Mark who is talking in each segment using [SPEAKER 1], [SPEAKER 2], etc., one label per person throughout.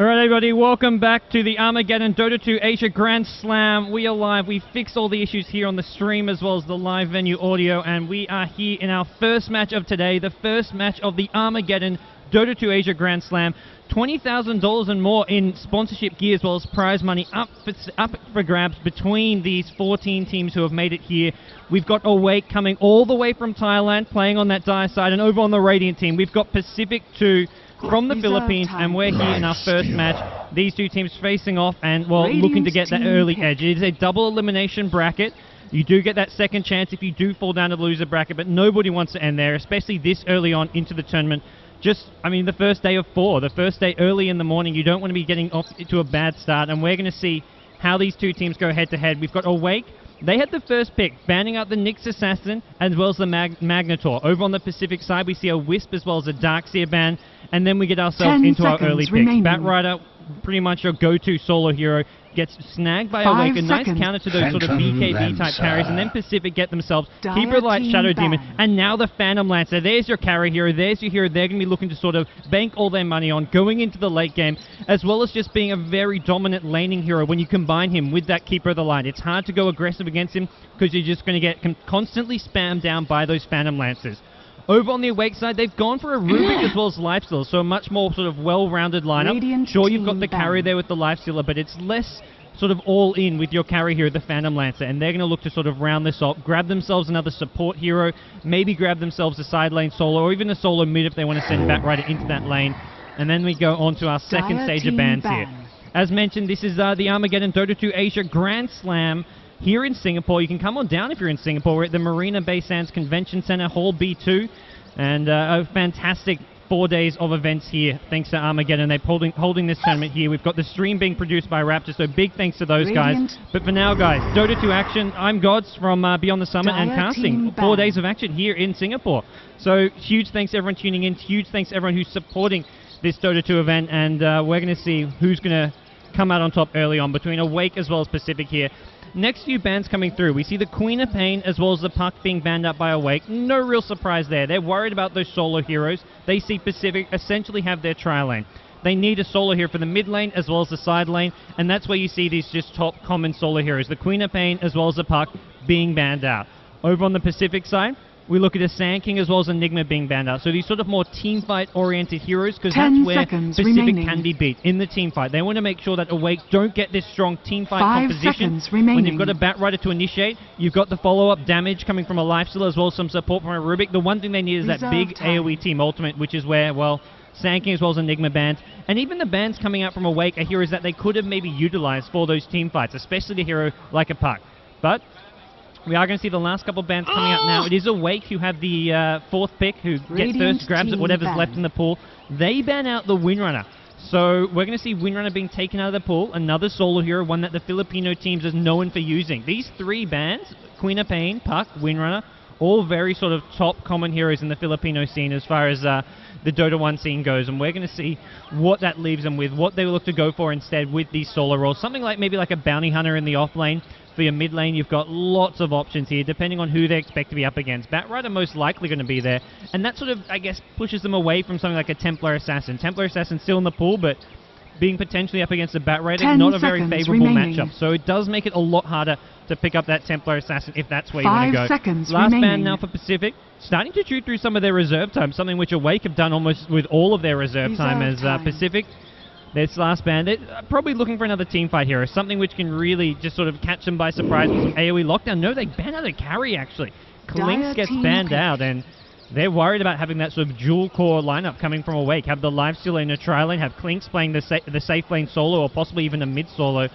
[SPEAKER 1] Alright everybody, welcome back to the Armaggeddon Dota 2 Asia Grand Slam. We are live, we fixed all the issues here on the stream as well as the live venue audio, and we are here in our first match of today, the first match of the Armaggeddon Dota 2 Asia Grand Slam. $20,000 and more in sponsorship gear as well as prize money up for grabs between these 14 teams who have made it here. We've got Awake coming all the way from Thailand, playing on that Dire side, and over on the Radiant team, we've got Pacific 2 from the Philippines, and we're here in our first match. These two teams facing off and, well, looking to get that early edge. It is a double elimination bracket. You do get that second chance if you do fall down to the loser bracket, but nobody wants to end there, especially this early on into the tournament. The first day of 4, the first day early in the morning, you don't want to be getting off to a bad start, and we're going to see how these two teams go head-to-head. We've got Awake. They had the first pick, banning out the Nyx Assassin as well as the Magnetor. Over on the Pacific side, we see a Wisp as well as a Darkseer ban, and then we get ourselves into our early picks. Batrider, pretty much your go-to solo hero, gets snagged by Awake, a nice counter to those sort of BKB-type carries, and then Pacific get themselves Keeper Light, Shadow Demon, and now the Phantom Lancer. There's your carry hero, there's your hero they're going to be looking to sort of bank all their money on going into the late game, as well as just being a very dominant laning hero when you combine him with that Keeper of the Light. It's hard to go aggressive against him because you're just going to get constantly spammed down by those Phantom Lancers. Over on the Awake side, they've gone for a Rubik as well as Lifestealer, so a much more sort of well-rounded lineup. Sure, you've got the carry there with the Lifestealer, but it's less sort of all in with your carry hero, the Phantom Lancer, and they're going to look to sort of round this off, grab themselves another support hero, maybe grab themselves a side lane solo, or even a solo mid if they want to send Batrider into that lane. And then we go on to our second stage of bans here. As mentioned, this is the Armaggeddon Dota 2 Asia Grand Slam here in Singapore. You can come on down if you're in Singapore. We're at the Marina Bay Sands Convention Center, Hall B2, and a fantastic 4 days of events here, thanks to Armaggeddon. They're holding this tournament here. We've got the stream being produced by Raptor, so big thanks to those guys. But for now, guys, Dota 2 action. I'm GoDz from Beyond the Summit and casting 4 days of action here in Singapore. So huge thanks to everyone tuning in. Huge thanks to everyone who's supporting this Dota 2 event, and we're going to see who's going to come out on top early on between Awake as well as Pacific here. Next few bans coming through, we see the Queen of Pain as well as the Puck being banned up by Awake. No real surprise there. They're worried about those solo heroes. They see Pacific essentially have their tri lane. They need a solo hero for the mid lane as well as the side lane, and that's where you see these just top common solo heroes. The Queen of Pain as well as the Puck being banned out. Over on the Pacific side, we look at a Sand King as well as Enigma being banned out. So these sort of more teamfight-oriented heroes, because that's where Pacific can be beat, in the teamfight. They want to make sure that Awake don't get this strong teamfight composition. When you've got a Batrider to initiate, you've got the follow-up damage coming from a Lifestealer as well as some support from a Rubik. The one thing they need is that big AoE team ultimate, which is where, well, Sand King as well as Enigma bans. And even the bans coming out from Awake are heroes that they could have maybe utilized for those teamfights, especially the hero like a Puck. But we are going to see the last couple of bans coming out now. It is Awake who have the fourth pick, who gets first grabs at whatever's left in the pool. They ban out the Windrunner. So we're going to see Windrunner being taken out of the pool, another solo hero, one that the Filipino teams are known for using. These three bans, Queen of Pain, Puck, Windrunner, all very sort of top common heroes in the Filipino scene as far as the Dota 1 scene goes, and we're going to see what that leaves them with, what they look to go for instead with these solo roles. Something like maybe like a Bounty Hunter in the off lane. For your mid lane, you've got lots of options here, depending on who they expect to be up against. Batrider most likely going to be there, and that sort of, I guess, pushes them away from something like a Templar Assassin. Templar Assassin still in the pool, but being potentially up against a Batrider, not a very favorable matchup. So it does make it a lot harder to pick up that Templar Assassin if that's where you want to go. Last ban now for Pacific, starting to chew through some of their reserve time, something which Awake have done almost with all of their reserve time as Pacific. This last ban, they're probably looking for another teamfight hero, something which can really just sort of catch them by surprise with some AoE lockdown. No, they ban out a carry, actually. Klinks gets banned out, and they're worried about having that sort of dual-core lineup coming from Awake. Have the Lifestealer in a tri-lane, have Klinks playing the safe lane solo, or possibly even a mid-solo.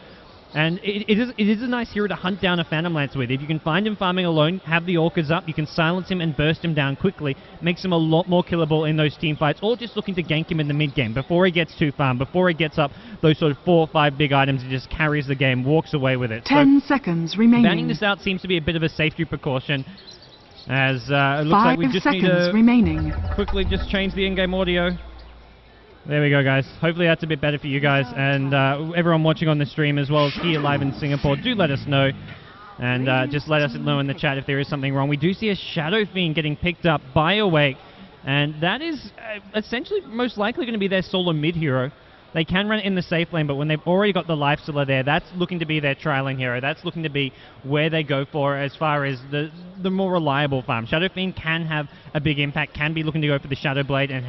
[SPEAKER 1] And it is a nice hero to hunt down a Phantom Lancer with. If you can find him farming alone, have the Orcas up, you can silence him and burst him down quickly. Makes him a lot more killable in those team fights, or just looking to gank him in the mid-game before he gets too farm, before he gets up those sort of 4 or 5 big items, he just carries the game, walks away with it.
[SPEAKER 2] 10 seconds remaining.
[SPEAKER 1] Banning this out seems to be a bit of a safety precaution, as it looks like we just need to quickly just change the in-game audio. There we go, guys. Hopefully that's a bit better for you guys, and everyone watching on the stream as well as here live in Singapore. Do let us know, and just let us know in the chat if there is something wrong. We do see a Shadow Fiend getting picked up by Awake, and that is essentially most likely going to be their solo mid hero. They can run it in the safe lane, but when they've already got the Lifestealer there, that's looking to be their tri-lane hero. That's looking to be where they go for as far as the more reliable farm. Shadow Fiend can have a big impact, can be looking to go for the Shadow Blade and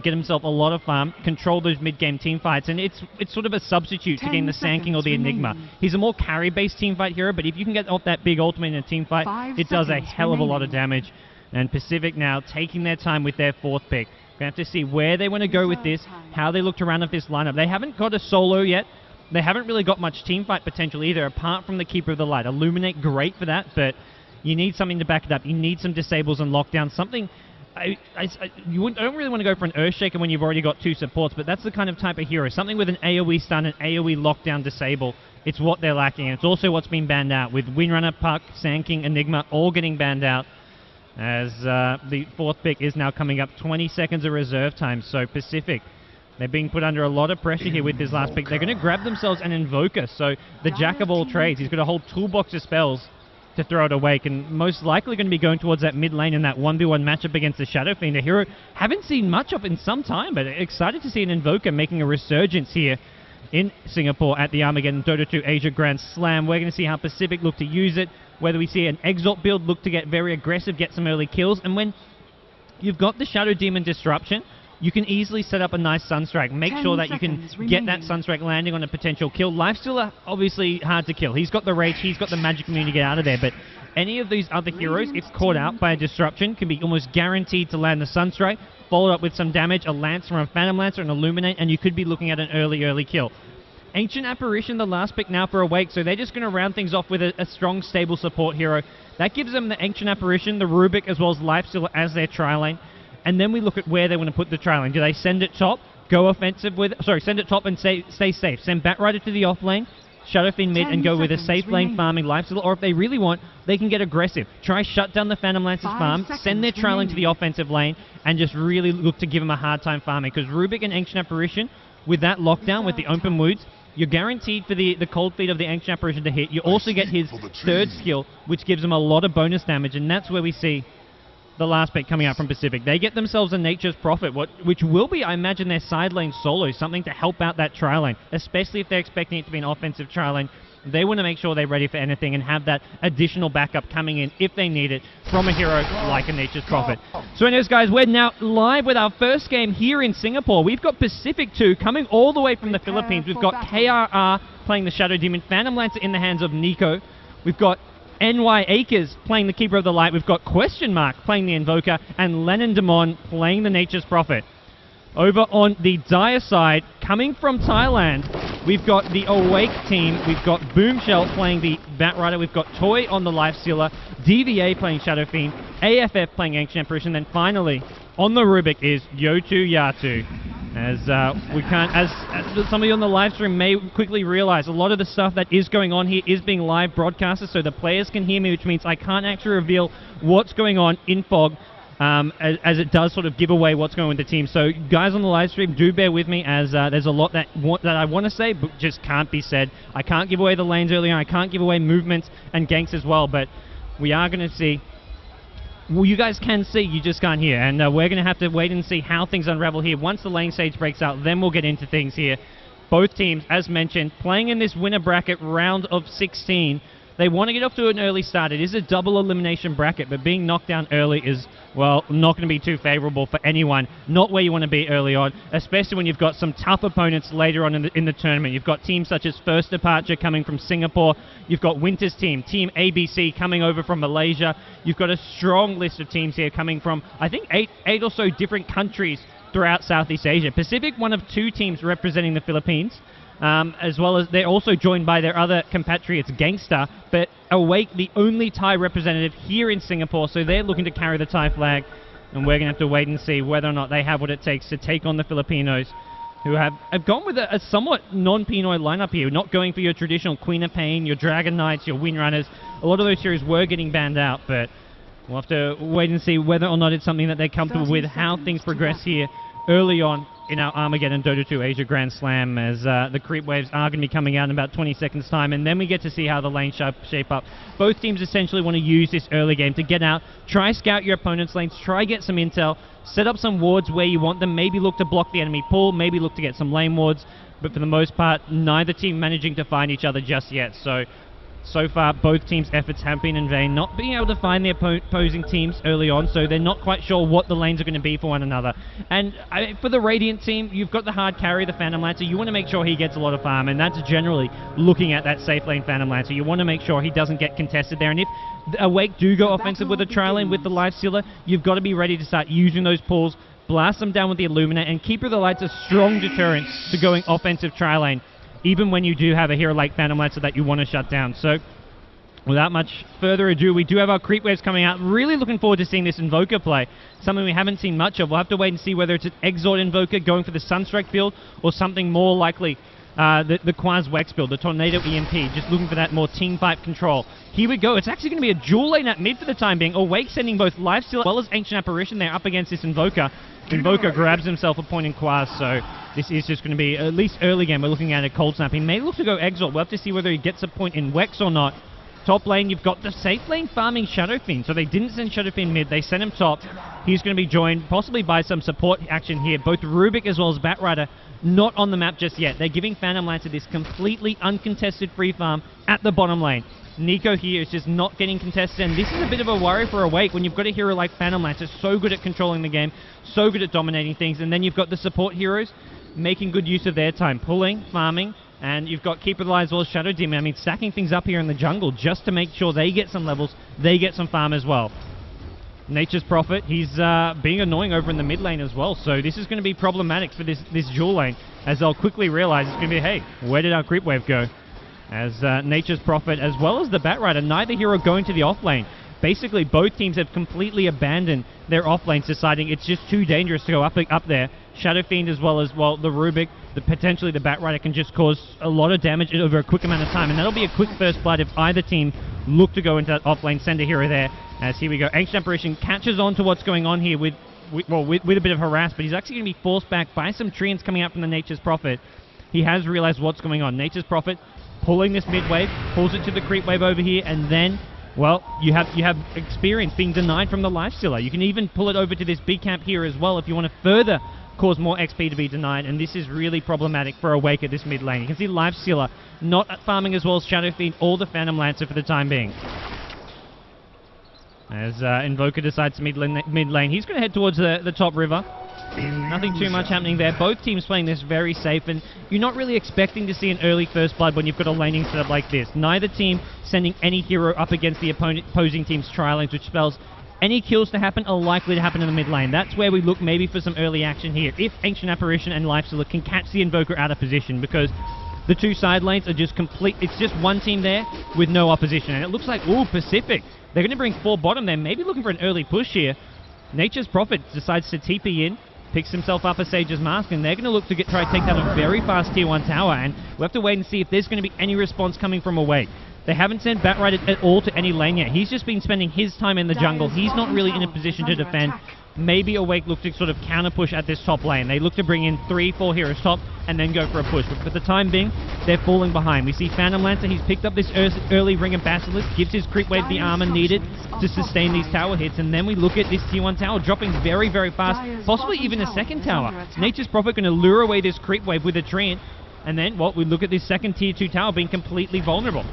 [SPEAKER 1] get himself a lot of farm, control those mid-game team fights, and it's sort of a substitute to getting the Sand King or the Enigma. He's a more carry-based team fight hero, but if you can get off that big ultimate in a team fight, it does a hell of a lot of damage. And Pacific now taking their time with their 4th pick. Going to have to see where they want to go with this, how they look to round up this lineup. They haven't got a solo yet. They haven't really got much team fight potential either, apart from the Keeper of the Light. Illuminate, great for that, but you need something to back it up. You need some disables and lockdowns, something... don't really want to go for an Earthshaker when you've already got 2 supports, but that's the kind of type of hero. Something with an AoE stun and AoE lockdown disable. It's what they're lacking, and it's also what's been banned out, with Windrunner, Puck, Sand King, Enigma all getting banned out, as the 4th pick is now coming up. 20 seconds of reserve time, so Pacific, they're being put under a lot of pressure here with this last pick. They're going to grab themselves an Invoker, so the jack of all trades. He's got a whole toolbox of spells to throw it awake, and most likely going to be going towards that mid lane in that 1v1 matchup against the Shadow Fiend, a hero haven't seen much of in some time, but excited to see an Invoker making a resurgence here in Singapore at the Armaggeddon Dota 2 Asia Grand Slam. We're going to see how Pacific look to use it, whether we see an Exalt build look to get very aggressive, get some early kills, and when you've got the Shadow Demon Disruption, you can easily set up a nice Sunstrike. Make sure that you can get that Sunstrike landing on a potential kill. Lifestealer, obviously hard to kill. He's got the Rage, he's got the Magic Immune to get out of there, but any of these other heroes, if caught out by a Disruption, can be almost guaranteed to land the Sunstrike, followed up with some damage, a Lancer, a Phantom Lancer, an Illuminate, and you could be looking at an early kill. Ancient Apparition, the last pick now for Awake, so they're just going to round things off with a strong, stable support hero. That gives them the Ancient Apparition, the Rubik, as well as Lifestealer as their tri-lane. And then we look at where they want to put the tri-lane. Do they send it top, go offensive with... Sorry, send it top and stay safe. Send Batrider to the off lane, Shadow Fiend mid, and go with a safe lane farming Lifestealer. Or if they really want, they can get aggressive. Try shut down the Phantom Lancer's farm, send their tri-lane to the offensive lane, and just really look to give them a hard time farming. Because Rubik and Ancient Apparition, with that lockdown, with the open woods, you're guaranteed for the Cold Feet of the Ancient Apparition to hit. You also get his 3rd skill, which gives him a lot of bonus damage, and that's where we see the last pick coming out from Pacific. They get themselves a Nature's Prophet, which will be, I imagine, their side lane solo, something to help out that tri-lane, especially if they're expecting it to be an offensive tri-lane. They want to make sure they're ready for anything and have that additional backup coming in if they need it from a hero like a Nature's Prophet. So anyways, guys, we're now live with our first game here in Singapore. We've got Pacific 2 coming all the way from the Philippines. We've got KRR playing the Shadow Demon, Phantom Lancer in the hands of Nico. We've got NY Acres playing the Keeper of the Light. We've got Question Mark playing the Invoker, and Lennon Demon playing the Nature's Prophet. Over on the Dire side, coming from Thailand, we've got the Awake team. We've got Boomshell playing the Batrider. We've got Toy on the Lifestealer, DVA playing Shadow Fiend, AFF playing Ancient Apparition, and then finally, on the Rubik is Yotu Yatu. As some of you on the live stream may quickly realize, a lot of the stuff that is going on here is being live broadcasted, so the players can hear me, which means I can't actually reveal what's going on in Fog, as it does sort of give away what's going on with the team. So guys on the live stream, do bear with me, as there's a lot that I want to say, but just can't be said. I can't give away the lanes early on, I can't give away movements and ganks as well, but we are going to see... Well, you guys can see, you just can't hear, and we're going to have to wait and see how things unravel here. Once the lane stage breaks out, then we'll get into things here. Both teams, as mentioned, playing in this winner bracket round of 16. They want to get off to an early start. It is a double elimination bracket, but being knocked down early is, well, not going to be too favorable for anyone. Not where you want to be early on, especially when you've got some tough opponents later on in the tournament. You've got teams such as First Departure coming from Singapore. You've got Winter's team, Team ABC coming over from Malaysia. You've got a strong list of teams here coming from, I think, eight or so different countries throughout Southeast Asia. Pacific, one of 2 teams representing the Philippines. As well as they're also joined by their other compatriots, Gangster, but Awake, the only Thai representative here in Singapore, so they're looking to carry the Thai flag, and we're going to have to wait and see whether or not they have what it takes to take on the Filipinos, who have gone with a somewhat non-Pinoy lineup here, not going for your traditional Queen of Pain, your Dragon Knights, your Windrunners. A lot of those heroes were getting banned out, but we'll have to wait and see whether or not it's something that they're comfortable with, how things progress here early on in our Armaggeddon Dota 2 Asia Grand Slam, as the creep waves are going to be coming out in about 20 seconds time, and then we get to see how the lanes shape up. Both teams essentially want to use this early game to get out, try scout your opponent's lanes, try get some intel, set up some wards where you want them, maybe look to block the enemy pull, maybe look to get some lane wards, but for the most part, neither team managing to find each other just yet. So far, both teams' efforts have been in vain, not being able to find the opposing teams early on, so they're not quite sure what the lanes are going to be for one another. And for the Radiant team, you've got the hard carry, the Phantom Lancer. You want to make sure he gets a lot of farm, and that's generally looking at that safe lane Phantom Lancer. You want to make sure he doesn't get contested there, and if Awake do go offensive with a tri lane with the Life Stealer, you've got to be ready to start using those pulls, blast them down with the Illuminate, and Keeper of the Light's a strong deterrent to going offensive tri lane, even when you do have a hero like Phantom Lancer that you want to shut down. So, without much further ado, we do have our creep waves coming out. Really looking forward to seeing this Invoker play. Something we haven't seen much of. We'll have to wait and see whether it's an Exort Invoker going for the Sunstrike build or something more likely the Quaz Wex build, the Tornado EMP, just looking for that more team fight control. Here we go. It's actually going to be a dual lane at mid for the time being. Awake sending both Lifesteal as well as Ancient Apparition there up against this Invoker. Invoker grabs himself a point in Quaz, so this is just going to be, at least early game, we're looking at a Cold Snap. He may look to go Exort. We'll have to see whether he gets a point in Wex or not. Top lane, you've got the safe lane farming Shadow Fiend. So they didn't send Shadow Fiend mid, they sent him top. He's going to be joined possibly by some support action here. Both Rubik as well as Batrider not on the map just yet. They're giving Phantom Lancer this completely uncontested free farm at the bottom lane. Nico here is just not getting contested, and this is a bit of a worry for Awake when you've got a hero like Phantom Lancer, so good at controlling the game, so good at dominating things, and then you've got the support heroes making good use of their time, pulling, farming, and you've got Keeper of the Light as well as Shadow Demon. I mean, stacking things up here in the jungle just to make sure they get some levels, they get some farm as well. Nature's Prophet, he's being annoying over in the mid lane as well, so this is going to be problematic for this dual lane, as they'll quickly realize it's going to be, hey, where did our creep wave go? As Nature's Prophet as well as the Batrider, neither hero going to the off lane. Basically, both teams have completely abandoned their off lanes, deciding it's just too dangerous to go up there. Shadow Fiend as well, the Rubik, potentially the Batrider can just cause a lot of damage over a quick amount of time, and that'll be a quick first blood if either team look to go into that off lane, send a hero there. As here we go, Ancient Apparition catches on to what's going on here with a bit of harass, but he's actually going to be forced back by some treants coming out from the Nature's Prophet. He has realized what's going on. Nature's Prophet pulling this mid wave, pulls it to the creep wave over here, and then, well, you have experience being denied from the Lifestealer. You can even pull it over to this B camp here as well if you want to further cause more XP to be denied, and this is really problematic for Awake at this mid lane. You can see Lifestealer not farming as well as Shadow Fiend or the Phantom Lancer for the time being. As Invoker decides to mid lane, he's going to head towards the top river. Nothing too much happening there. Both teams playing this very safe, and you're not really expecting to see an early first blood when you've got a laning setup like this. Neither team sending any hero up against the opposing team's tri-lanes, which spells any kills to happen are likely to happen in the mid lane. That's where we look maybe for some early action here, if Ancient Apparition and Lifestealer can catch the Invoker out of position, because the two side lanes are just complete. It's just one team there with no opposition, and it looks like, ooh, Pacific. They're going to bring 4 bottom there, maybe looking for an early push here. Nature's Prophet decides to TP in, picks himself up a Sage's Mask, and they're going to look to try to take down a very fast tier 1 tower, and we'll have to wait and see if there's going to be any response coming from Awake. They haven't sent Batrider at all to any lane yet. He's just been spending his time in the jungle. He's not really in a position to defend. Maybe Awake look to sort of counter-push at this top lane. They look to bring in 3-4 heroes top and then go for a push. But for the time being, they're falling behind. We see Phantom Lancer. He's picked up this early Ring of Basilisk, gives his creep wave the armor needed to sustain these tower hits. And then we look at this tier 1 tower dropping very, very fast, possibly even a second tower. Nature's Prophet going to lure away this creep wave with a treant. And then, well, we look at this second tier 2 tower being completely vulnerable.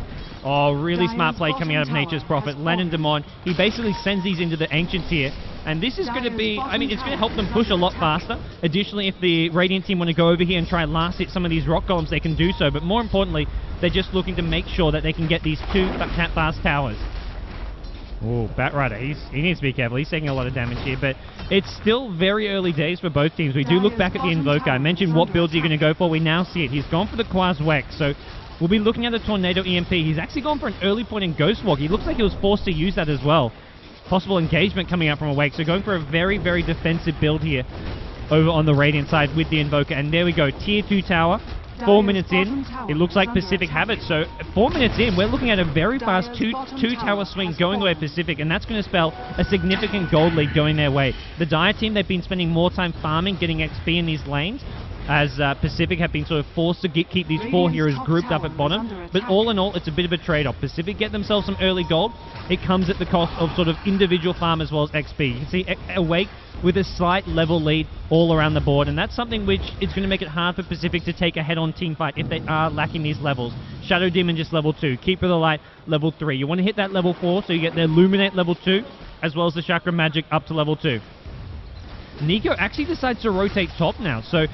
[SPEAKER 1] Oh, really smart play coming out of Nature's Prophet. Lennon Demon, he basically sends these into the Ancient tier. And this is going to be, I mean, it's going to help them push a lot faster. Additionally, if the Radiant team want to go over here and try and last hit some of these rock golems, they can do so. But more importantly, they're just looking to make sure that they can get these 2 fast towers. Oh, Batrider, he needs to be careful. He's taking a lot of damage here, but it's still very early days for both teams. We do look back at the Invoker. I mentioned what builds you're going to go for. We now see it. He's gone for the Quaz Wex, so we'll be looking at the Tornado EMP. He's actually gone for an early point in Ghost Walk. He looks like he was forced to use that as well. Possible engagement coming out from Awake, so going for a very, very defensive build here over on the Radiant side with the Invoker. And there we go, tier 2 tower. 4 minutes in, it looks like Pacific have it. So 4 minutes in, we're looking at a very fast two tower swing going the way of Pacific, and that's going to spell a significant gold lead going their way. The Dire team, they've been spending more time farming, getting XP in these lanes. as Pacific have been sort of forced to keep these 4 heroes grouped up at bottom. But all in all, it's a bit of a trade-off. Pacific get themselves some early gold. It comes at the cost of sort of individual farm as well as XP. You can see Awake with a slight level lead all around the board, and that's something which is going to make it hard for Pacific to take a head-on team fight if they are lacking these levels. Shadow Demon just level 2, Keeper of the Light level 3. You want to hit that level 4 so you get the Illuminate level 2, as well as the Chakra Magic up to level 2. Nico actually decides to rotate top now, so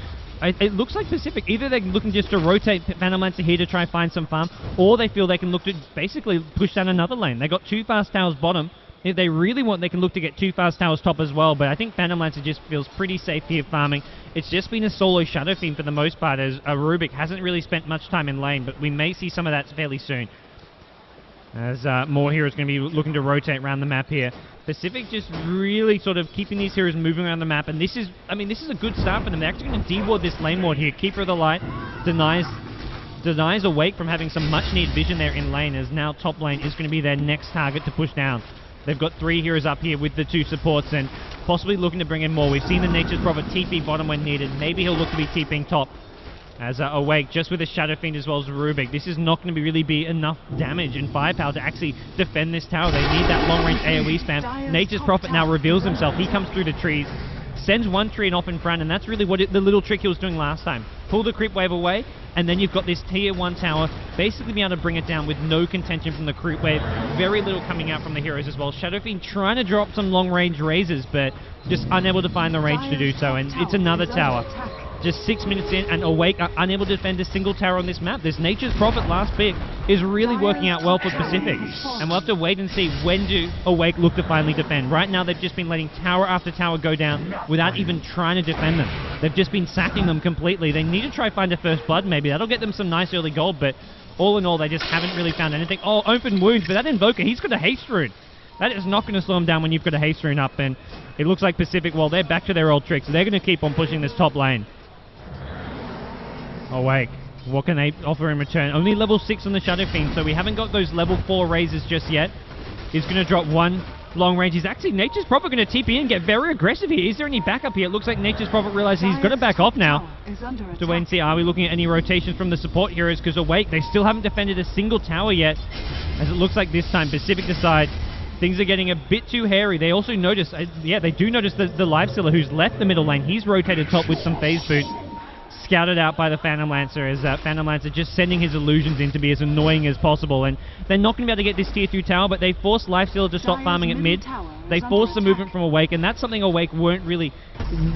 [SPEAKER 1] it looks like Pacific, either they're looking just to rotate Phantom Lancer here to try and find some farm, or they feel they can look to basically push down another lane. They got 2 fast towers bottom. If they really want, they can look to get 2 fast towers top as well, but I think Phantom Lancer just feels pretty safe here farming. It's just been a solo Shadow Fiend for the most part, as Rubik hasn't really spent much time in lane, but we may see some of that fairly soon, as more heroes going to be looking to rotate around the map here. Pacific just really sort of keeping these heroes moving around the map, and this is a good start for them. They're actually going to deward this lane ward here. Keeper of the Light denies Awake from having some much-needed vision there in lane, as now top lane is going to be their next target to push down. They've got 3 heroes up here with the 2 supports and possibly looking to bring in more. We've seen the Nature's Prophet TP bottom when needed. Maybe he'll look to be TPing top, as Awake just with a Shadow Fiend as well as Rubik. This is not going to really be enough damage and firepower to actually defend this tower. They need that long-range AoE spam. Nature's Prophet now reveals himself. He comes through the trees, sends 1 tree and off in front, and that's really what the little trick he was doing last time. Pull the creep wave away, and then you've got this tier 1 tower basically being able to bring it down with no contention from the creep wave. Very little coming out from the heroes as well. Shadow Fiend trying to drop some long-range razors, but just unable to find the range to do so, and it's another tower. Just 6 minutes in, and Awake are unable to defend a single tower on this map. This Nature's Prophet last pick is really working out well for Pacific, and we'll have to wait and see when do Awake look to finally defend. Right now, they've just been letting tower after tower go down without even trying to defend them. They've just been sacking them completely. They need to try find a first blood, maybe. That'll get them some nice early gold, but all in all, they just haven't really found anything. Oh, open wounds, but that Invoker, he's got a haste rune. That is not going to slow him down when you've got a haste rune up, and it looks like Pacific, well, they're back to their old tricks. They're going to keep on pushing this top lane. Awake, what can they offer in return? Only level 6 on the Shadow Fiend, so we haven't got those level 4 razors just yet. He's going to drop 1 long range. He's actually, Nature's Prophet going to TP in and get very aggressive here. Is there any backup here? It looks like Nature's Prophet realizes he's got to back off now. To wait and see, are we looking at any rotations from the support heroes? Because Awake, they still haven't defended a single tower yet. As it looks like this time, Pacific decides things are getting a bit too hairy. They also notice, they do notice the Lifestealer who's left the middle lane. He's rotated top with some phase boot. Scouted out by the Phantom Lancer, as Phantom Lancer just sending his illusions in to be as annoying as possible, and they're not going to be able to get this tier 2 tower, but they force Lifestealer to stop farming at mid. They force the movement from Awake, and that's something Awake weren't really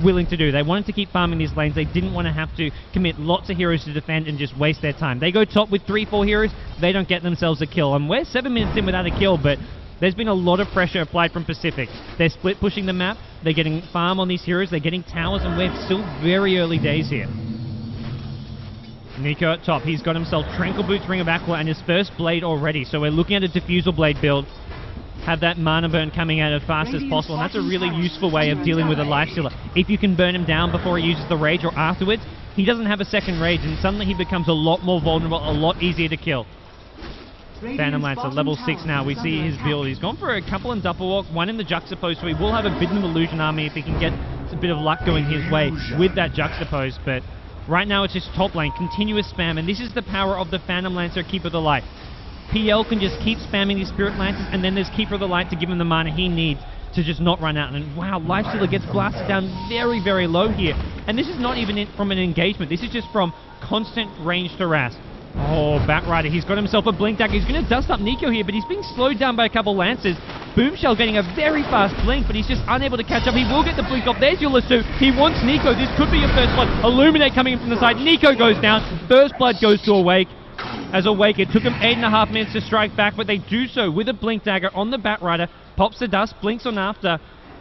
[SPEAKER 1] willing to do. They wanted to keep farming these lanes. They didn't want to have to commit lots of heroes to defend and just waste their time. They go top with 3-4 heroes, they don't get themselves a kill, and we're 7 minutes in without a kill, but there's been a lot of pressure applied from Pacific. They're split pushing the map, they're getting farm on these heroes, they're getting towers, and we're still very early days here. Nico at top, he's got himself Tranquil Boots, Ring of Aqua, and his first blade already, so we're looking at a Diffusal Blade build. Have that mana burn coming out as fast as possible, and that's a really useful way of dealing with a Lifestealer. If you can burn him down before he uses the Rage or afterwards, he doesn't have a second Rage, and suddenly he becomes a lot more vulnerable, a lot easier to kill. Phantom Lancer, level 6 now. We see his build. He's gone for a couple in Doppelwalk, 1 in the Juxtapose, so he will have a bit of an Illusion Army if he can get a bit of luck going his way with that Juxtapose, but right now it's just top lane, continuous spam, and this is the power of the Phantom Lancer, Keeper of the Light. PL can just keep spamming these Spirit Lancers, and then there's Keeper of the Light to give him the mana he needs to just not run out. And wow, Lifestealer gets blasted down very, very low here. And this is not even from an engagement, this is just from constant ranged harass. Oh, Batrider, he's got himself a Blink Dagger. He's going to dust up Nico here, but he's being slowed down by a couple Lancers. Boomshell getting a very fast Blink, but he's just unable to catch up. He will get the Blink off. There's your Lasso. He wants Nico. This could be your first blood. Illuminate coming in from the side. Nico goes down. First blood goes to Awake. As Awake, it took him 8.5 minutes to strike back, but they do so with a Blink Dagger on the Batrider. Pops the dust, blinks on after.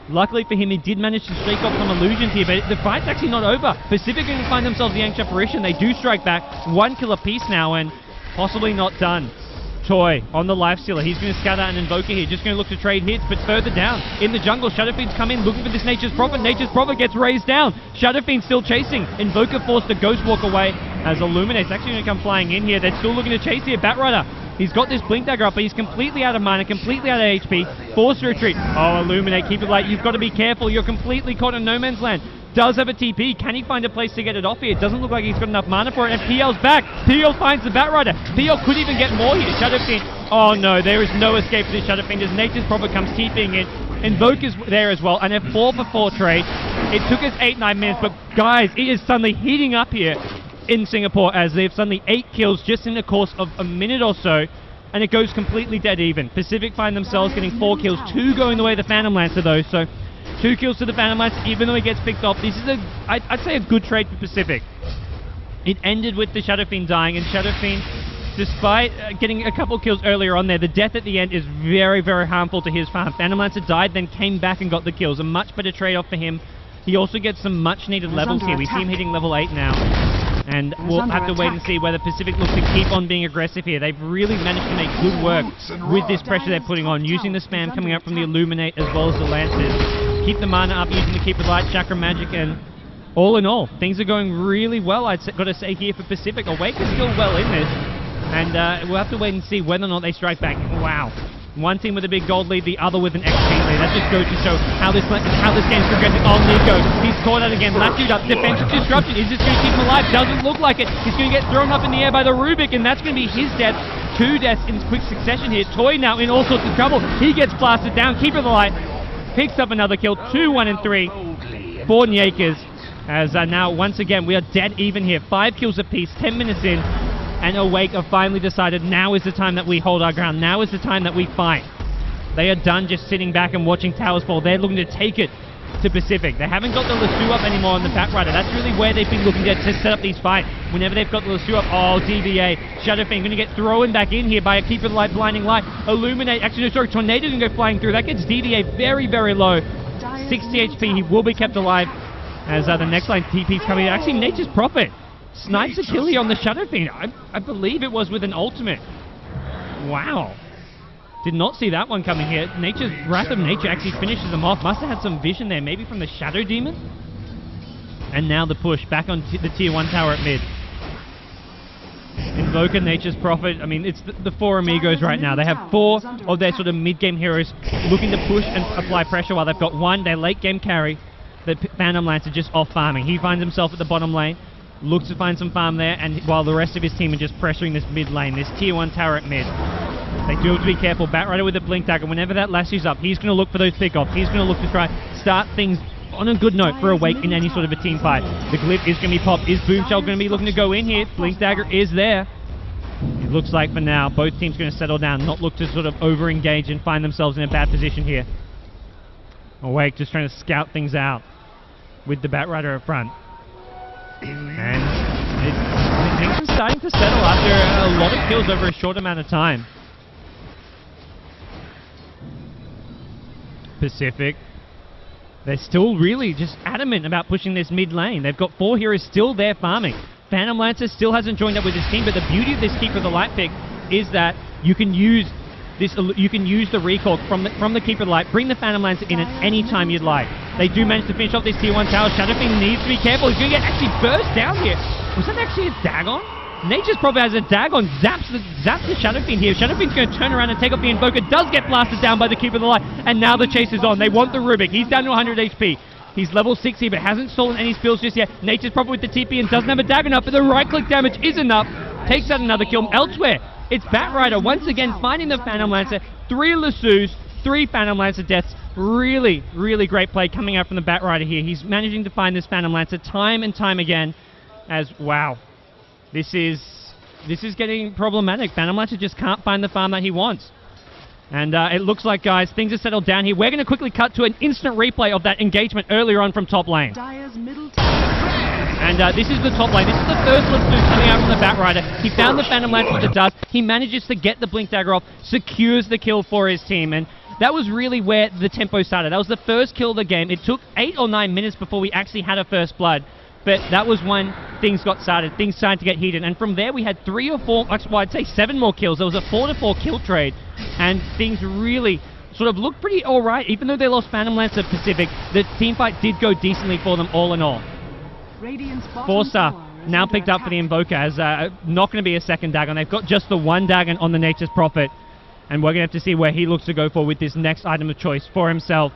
[SPEAKER 1] Luckily for him, he did manage to shake off some illusions here, but the fight's actually not over. Pacific can find themselves the Ancient Apparition. They do strike back. 1 kill apiece now, and possibly not done. Toy on the Lifestealer. He's going to scout out an Invoker here. Just going to look to trade hits, but further down in the jungle, Shadow Fiend's come in looking for this Nature's Prophet. Nature's Prophet gets raised down. Shadow Fiend still chasing. Invoker forced to Ghost Walk away as Illuminate's actually going to come flying in here. They're still looking to chase here. Batrider, he's got this Blink Dagger up, but he's completely out of mana, completely out of HP. Forced to retreat. Oh, Illuminate, keep it light. You've got to be careful. You're completely caught in no man's land. does have a TP. Can he find a place to get it off here? It doesn't look like he's got enough mana for it. And PL's back. PL finds the Batrider. PL could even get more here. Shadowfiend. Oh no, there is no escape for this Shadowfiend as Nature's Prophet comes TPing in. Invoker's there as well. And a 4-for-4 trade. It took us 8-9 minutes, but guys, it is suddenly heating up here in Singapore as they've suddenly 8 kills just in the course of a minute or so. And it goes completely dead even. Pacific find themselves getting 4 kills, 2 going the way of the Phantom Lancer though. So 2 kills to the Phantom Lancer, even though he gets picked off. This is I'd say a good trade for Pacific. It ended with the Shadowfiend dying, and Shadowfiend, despite getting a couple kills earlier on there, the death at the end is very, very harmful to his farm. Phantom Lancer died, then came back and got the kills. A much better trade-off for him. He also gets some much-needed levels here. We see him hitting level 8 now. And we'll have to wait and see whether Pacific looks to keep on being aggressive here. They've really managed to make good work with this pressure they're putting on, using the spam coming out from the Illuminate as well as the Lancers. Keep the mana up, using the Keep of Light, Chakra Magic, and all in all, things are going really well, got to say here for Pacific. Awake is still well in this, and we'll have to wait and see whether or not they strike back. Wow. One team with a big gold lead, the other with an XP lead. That just goes to show how this game's progressing. Oh, Nico, he's caught out again, latched up, defensive disruption. Is this going to keep him alive? Doesn't look like it. He's going to get thrown up in the air by the Rubik, and that's going to be his death. 2 deaths in quick succession here. Toy now in all sorts of trouble. He gets blasted down. Keep it alive. Picks up another kill. 2, 1, and 3 for Nyakers. As now, once again, we are dead even here. 5 kills apiece, 10 minutes in. And Awake have finally decided now is the time that we hold our ground. Now is the time that we fight. They are done just sitting back and watching towers fall. They're looking to take it to Pacific. They haven't got the Lasso up anymore on the Batrider. That's really where they've been looking to set up these fights. Whenever they've got the Lasso up, oh, DVA. Shadowfiend going to get thrown back in here by a Keeper of the Light, Blinding Light. Illuminate, actually, no, sorry, Tornado going to go flying through. That gets DVA very, very low. 60 HP, he will be kept alive. As the next line TP's coming in. Actually, Nature's Prophet snipes a kill here on the Shadowfiend. I believe it was with an ultimate. Wow. Did not see that one coming here. Nature's Wrath of Nature actually finishes them off. Must have had some vision there, maybe from the Shadow Demon. And now the push back on the Tier 1 tower at mid. Invoker, Nature's Prophet. I mean, it's the 4 amigos right now. They have 4 of their sort of mid-game heroes looking to push and apply pressure while they've got 1, their late-game carry, the Phantom Lancer, just off farming. He finds himself at the bottom lane. Looks to find some farm there, and while the rest of his team are just pressuring this mid lane, this Tier 1 tower at mid. They do have to be careful. Batrider with the Blink Dagger, whenever that lashes up, he's going to look for those pick-offs. He's going to look to try start things on a good note for Awake in any sort of a team fight. The Glyph is going to be popped. Is Boomshell going to be looking to go in here? Blink Dagger is there. It looks like for now, both teams going to settle down, not look to sort of over-engage and find themselves in a bad position here. Awake just trying to scout things out with the Batrider up front. And things are starting to settle after a lot of kills over a short amount of time. Pacific, they're still really just adamant about pushing this mid lane. They've got 4 heroes still there farming. Phantom Lancer still hasn't joined up with his team, but the beauty of this Keeper of the Light pick is that you can use this. You can use the recall from the Keeper of the Light, bring the Phantom Lancer in at any time you'd like. They do manage to finish off this Tier 1 tower. Shadowfiend needs to be careful. He's going to get actually burst down here. Was that actually a Dagon? Nature's Prophet has a Dagon, zaps the Shadowfiend here. Shadowfiend's going to turn around and take off the Invoker. Does get blasted down by the Keeper of the Light, and now the chase is on. They want the Rubik. He's down to 100 HP. He's level 60, but hasn't stolen any spills just yet. Nature's Prophet with the TP and doesn't have a dagger enough, but the right-click damage is enough. Takes out another kill. Elsewhere, it's Batrider once again finding the Phantom Lancer. 3 Lassos, 3 Phantom Lancer deaths. Really, really great play coming out from the Batrider here. He's managing to find this Phantom Lancer time and time again. As, wow, this is getting problematic. Phantom Lancer just can't find the farm that he wants. And it looks like, guys, things are settled down here. We're going to quickly cut to an instant replay of that engagement earlier on from top lane. And this is the top lane. This is the first Lasso coming out from the Batrider. He found the Phantom Lancer with the dust. He manages to get the Blink Dagger off, secures the kill for his team. And that was really where the tempo started. That was the first kill of the game. It took 8 or 9 minutes before we actually had a first blood. But that was when things got started. Things started to get heated. And from there, we had 3 or 4, well, I'd say 7 more kills. There was a 4-to-4 kill trade. And things really sort of looked pretty all right. Even though they lost Phantom Lancer Pacific, the team fight did go decently for them all in all. 4-star now picked up for the Invoker as not going to be a second Dagon. They've got just the 1 Dagon on the Nature's Prophet. And we're going to have to see where he looks to go for with this next item of choice for himself.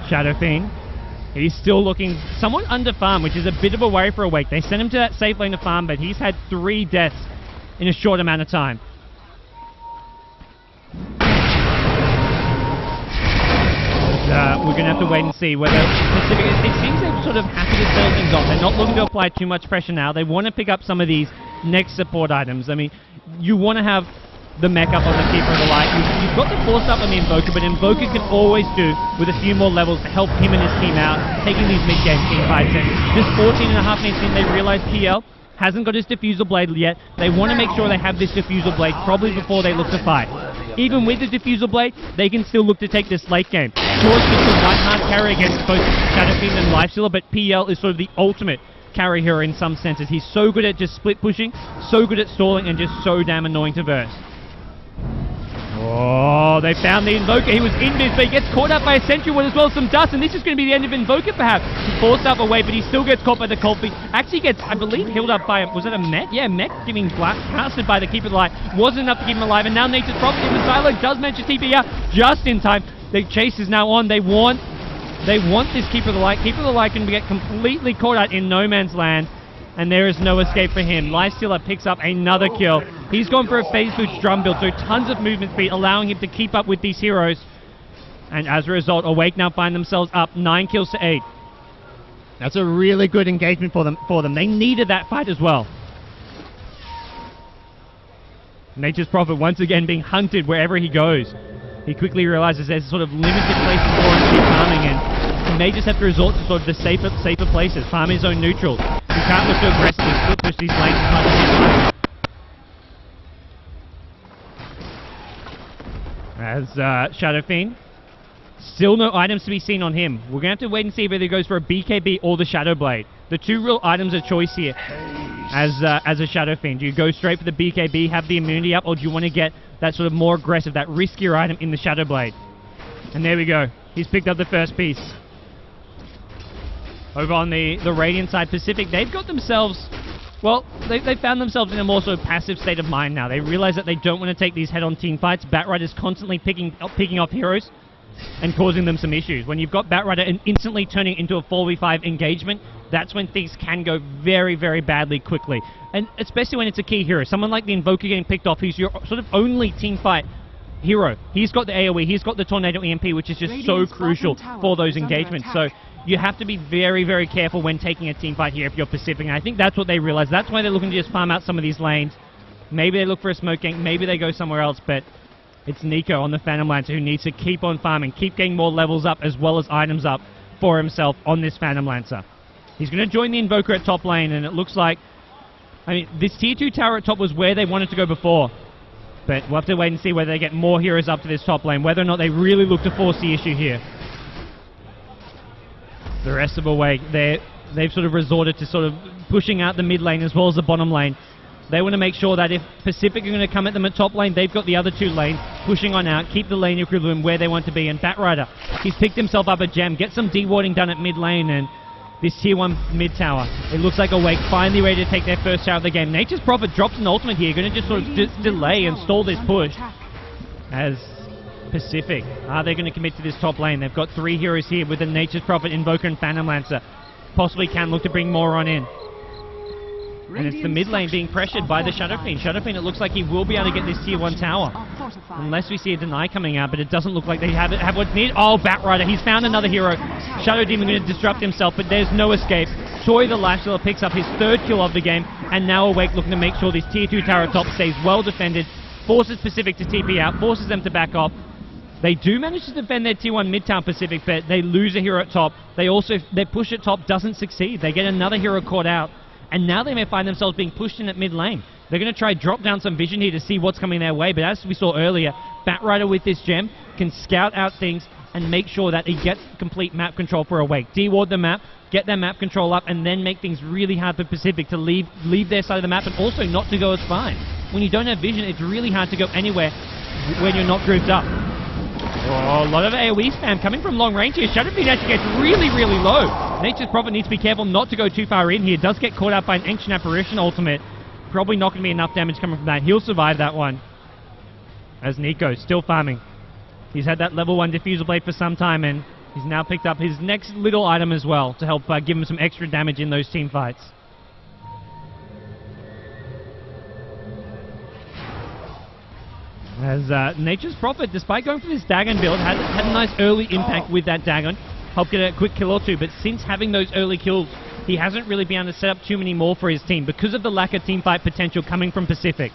[SPEAKER 1] Shadowfiend He's still looking somewhat under farm, which is a bit of a worry for Awake. They sent him to that safe lane to farm, but he's had 3 deaths in a short amount of time. We're going to have to wait and see whether Pacific... It seems they're sort of happy to settle things off. They're not looking to apply too much pressure now. They want to pick up some of these next support items. I mean, you want to have the mech up on the Keeper of the Light. You've got the Force up on the Invoker, but Invoker can always do with a few more levels to help him and his team out, taking these mid-game team fights. And just 14.5 minutes in, they realize PL hasn't got his Diffusal Blade yet. They want to make sure they have this Diffusal Blade probably before they look to fight. Even with the Diffusal Blade, they can still look to take this late game. Sure, it's just a one-hard carry against both Shadow Fiend and Lifestealer, but PL is sort of the ultimate carry hero in some senses. He's so good at just split pushing, so good at stalling, and just so damn annoying to verse. Oh, they found the Invoker. He was invis, but he gets caught up by a Sentry Ward as well as some dust, and this is going to be the end of Invoker perhaps. He forced up away, but he still gets caught by the Cold Feet. Actually gets, I believe, healed up by, was it a Mech? Yeah, Mech giving blast, casted by the Keeper of the Light. Wasn't enough to keep him alive, and now Nature's Prophet in the Psylocke does manage to TP out just in time. The chase is now on. They want this Keeper of the Light. Keeper of the Light can get completely caught out in no man's land, and there is no escape for him. Lifestealer picks up another kill. He's gone for a phase boost drum build, so tons of movement speed, allowing him to keep up with these heroes. And as a result, Awake now find themselves up 9 kills to 8. That's a really good engagement for them. They needed that fight as well. Nature's Prophet once again being hunted wherever he goes. He quickly realizes there's sort of limited places for him to keep farming, and he may just have to resort to sort of the safer places, farm his own neutrals. He can't look to aggressively split push these lanes as much as he can. As Shadow Fiend, still no items to be seen on him. We're going to have to wait and see whether he goes for a BKB or the Shadow Blade. The 2 real items of choice here as a Shadow Fiend. Do you go straight for the BKB, have the immunity up, or do you want to get that sort of more aggressive, that riskier item in the Shadow Blade? And there we go. He's picked up the first piece. Over on the Radiant side, Pacific, they've got themselves... Well, they found themselves in a more sort of passive state of mind now. They realize that they don't want to take these head-on team fights. Batrider's constantly picking off heroes and causing them some issues. When you've got Batrider and instantly turning into a 4v5 engagement, that's when things can go very, very badly quickly. And especially when it's a key hero. Someone like the Invoker getting picked off, who's your sort of only team fight hero. He's got the AoE, he's got the Tornado EMP, which is just so crucial for those engagements. So you have to be very, very careful when taking a team fight here if you're Pacific, and I think that's what they realize. That's why they're looking to just farm out some of these lanes. Maybe they look for a smoke gank, maybe they go somewhere else, but it's Nico on the Phantom Lancer who needs to keep on farming, keep getting more levels up as well as items up for himself on this Phantom Lancer. He's going to join the Invoker at top lane, and it looks like... I mean, this tier 2 tower at top was where they wanted to go before, but we'll have to wait and see whether they get more heroes up to this top lane, whether or not they really look to force the issue here. The rest of Awake, they've sort of resorted to sort of pushing out the mid lane as well as the bottom lane. They want to make sure that if Pacific are going to come at them at top lane, they've got the other 2 lanes pushing on out, keep the lane equilibrium where they want to be. And Batrider, he's picked himself up a gem, get some de-warding done at mid lane, and this tier 1 mid tower, it looks like Awake finally ready to take their first tower of the game. Nature's Prophet drops an ultimate here, going to just sort of delay and stall this push. As Pacific, are they going to commit to this top lane? They've got 3 heroes here with the Nature's Prophet, Invoker, and Phantom Lancer. Possibly can look to bring more on in. And it's the mid lane being pressured by the Shadow Fiend. Shadow Fiend, it looks like he will be able to get this tier 1 tower. Unless we see a deny coming out, but it doesn't look like they have what's needed. Oh, Batrider, he's found another hero. Shadow Demon going to disrupt himself, but there's no escape. Toy the Lifestealer picks up his 3rd kill of the game, and now Awake looking to make sure this tier 2 tower top stays well defended, forces Pacific to TP out, forces them to back off. They do manage to defend their tier 1 mid-town Pacific, but they lose a hero at top. Their push at top doesn't succeed. They get another hero caught out, and now they may find themselves being pushed in at mid lane. They're going to try drop down some vision here to see what's coming their way, but as we saw earlier, Batrider with this gem can scout out things and make sure that he gets complete map control for Awake. De-ward the map, get their map control up, and then make things really hard for Pacific to leave their side of the map, and also not to go as far. When you don't have vision, it's really hard to go anywhere when you're not grouped up. Oh, a lot of AoE spam coming from long range here. Shadow Fiend actually gets really, really low. Nature's Prophet needs to be careful not to go too far in here. Does get caught out by an Ancient Apparition ultimate. Probably not going to be enough damage coming from that. He'll survive that one. As Nico still farming. He's had that level 1 Diffusal Blade for some time, and He's now picked up his next little item as well to help give him some extra damage in those team fights. As Nature's Prophet, despite going for this Dagon build, had a nice early impact with that Dagon. Helped get a quick kill or two, but since having those early kills, he hasn't really been able to set up too many more for his team because of the lack of team fight potential coming from Pacific.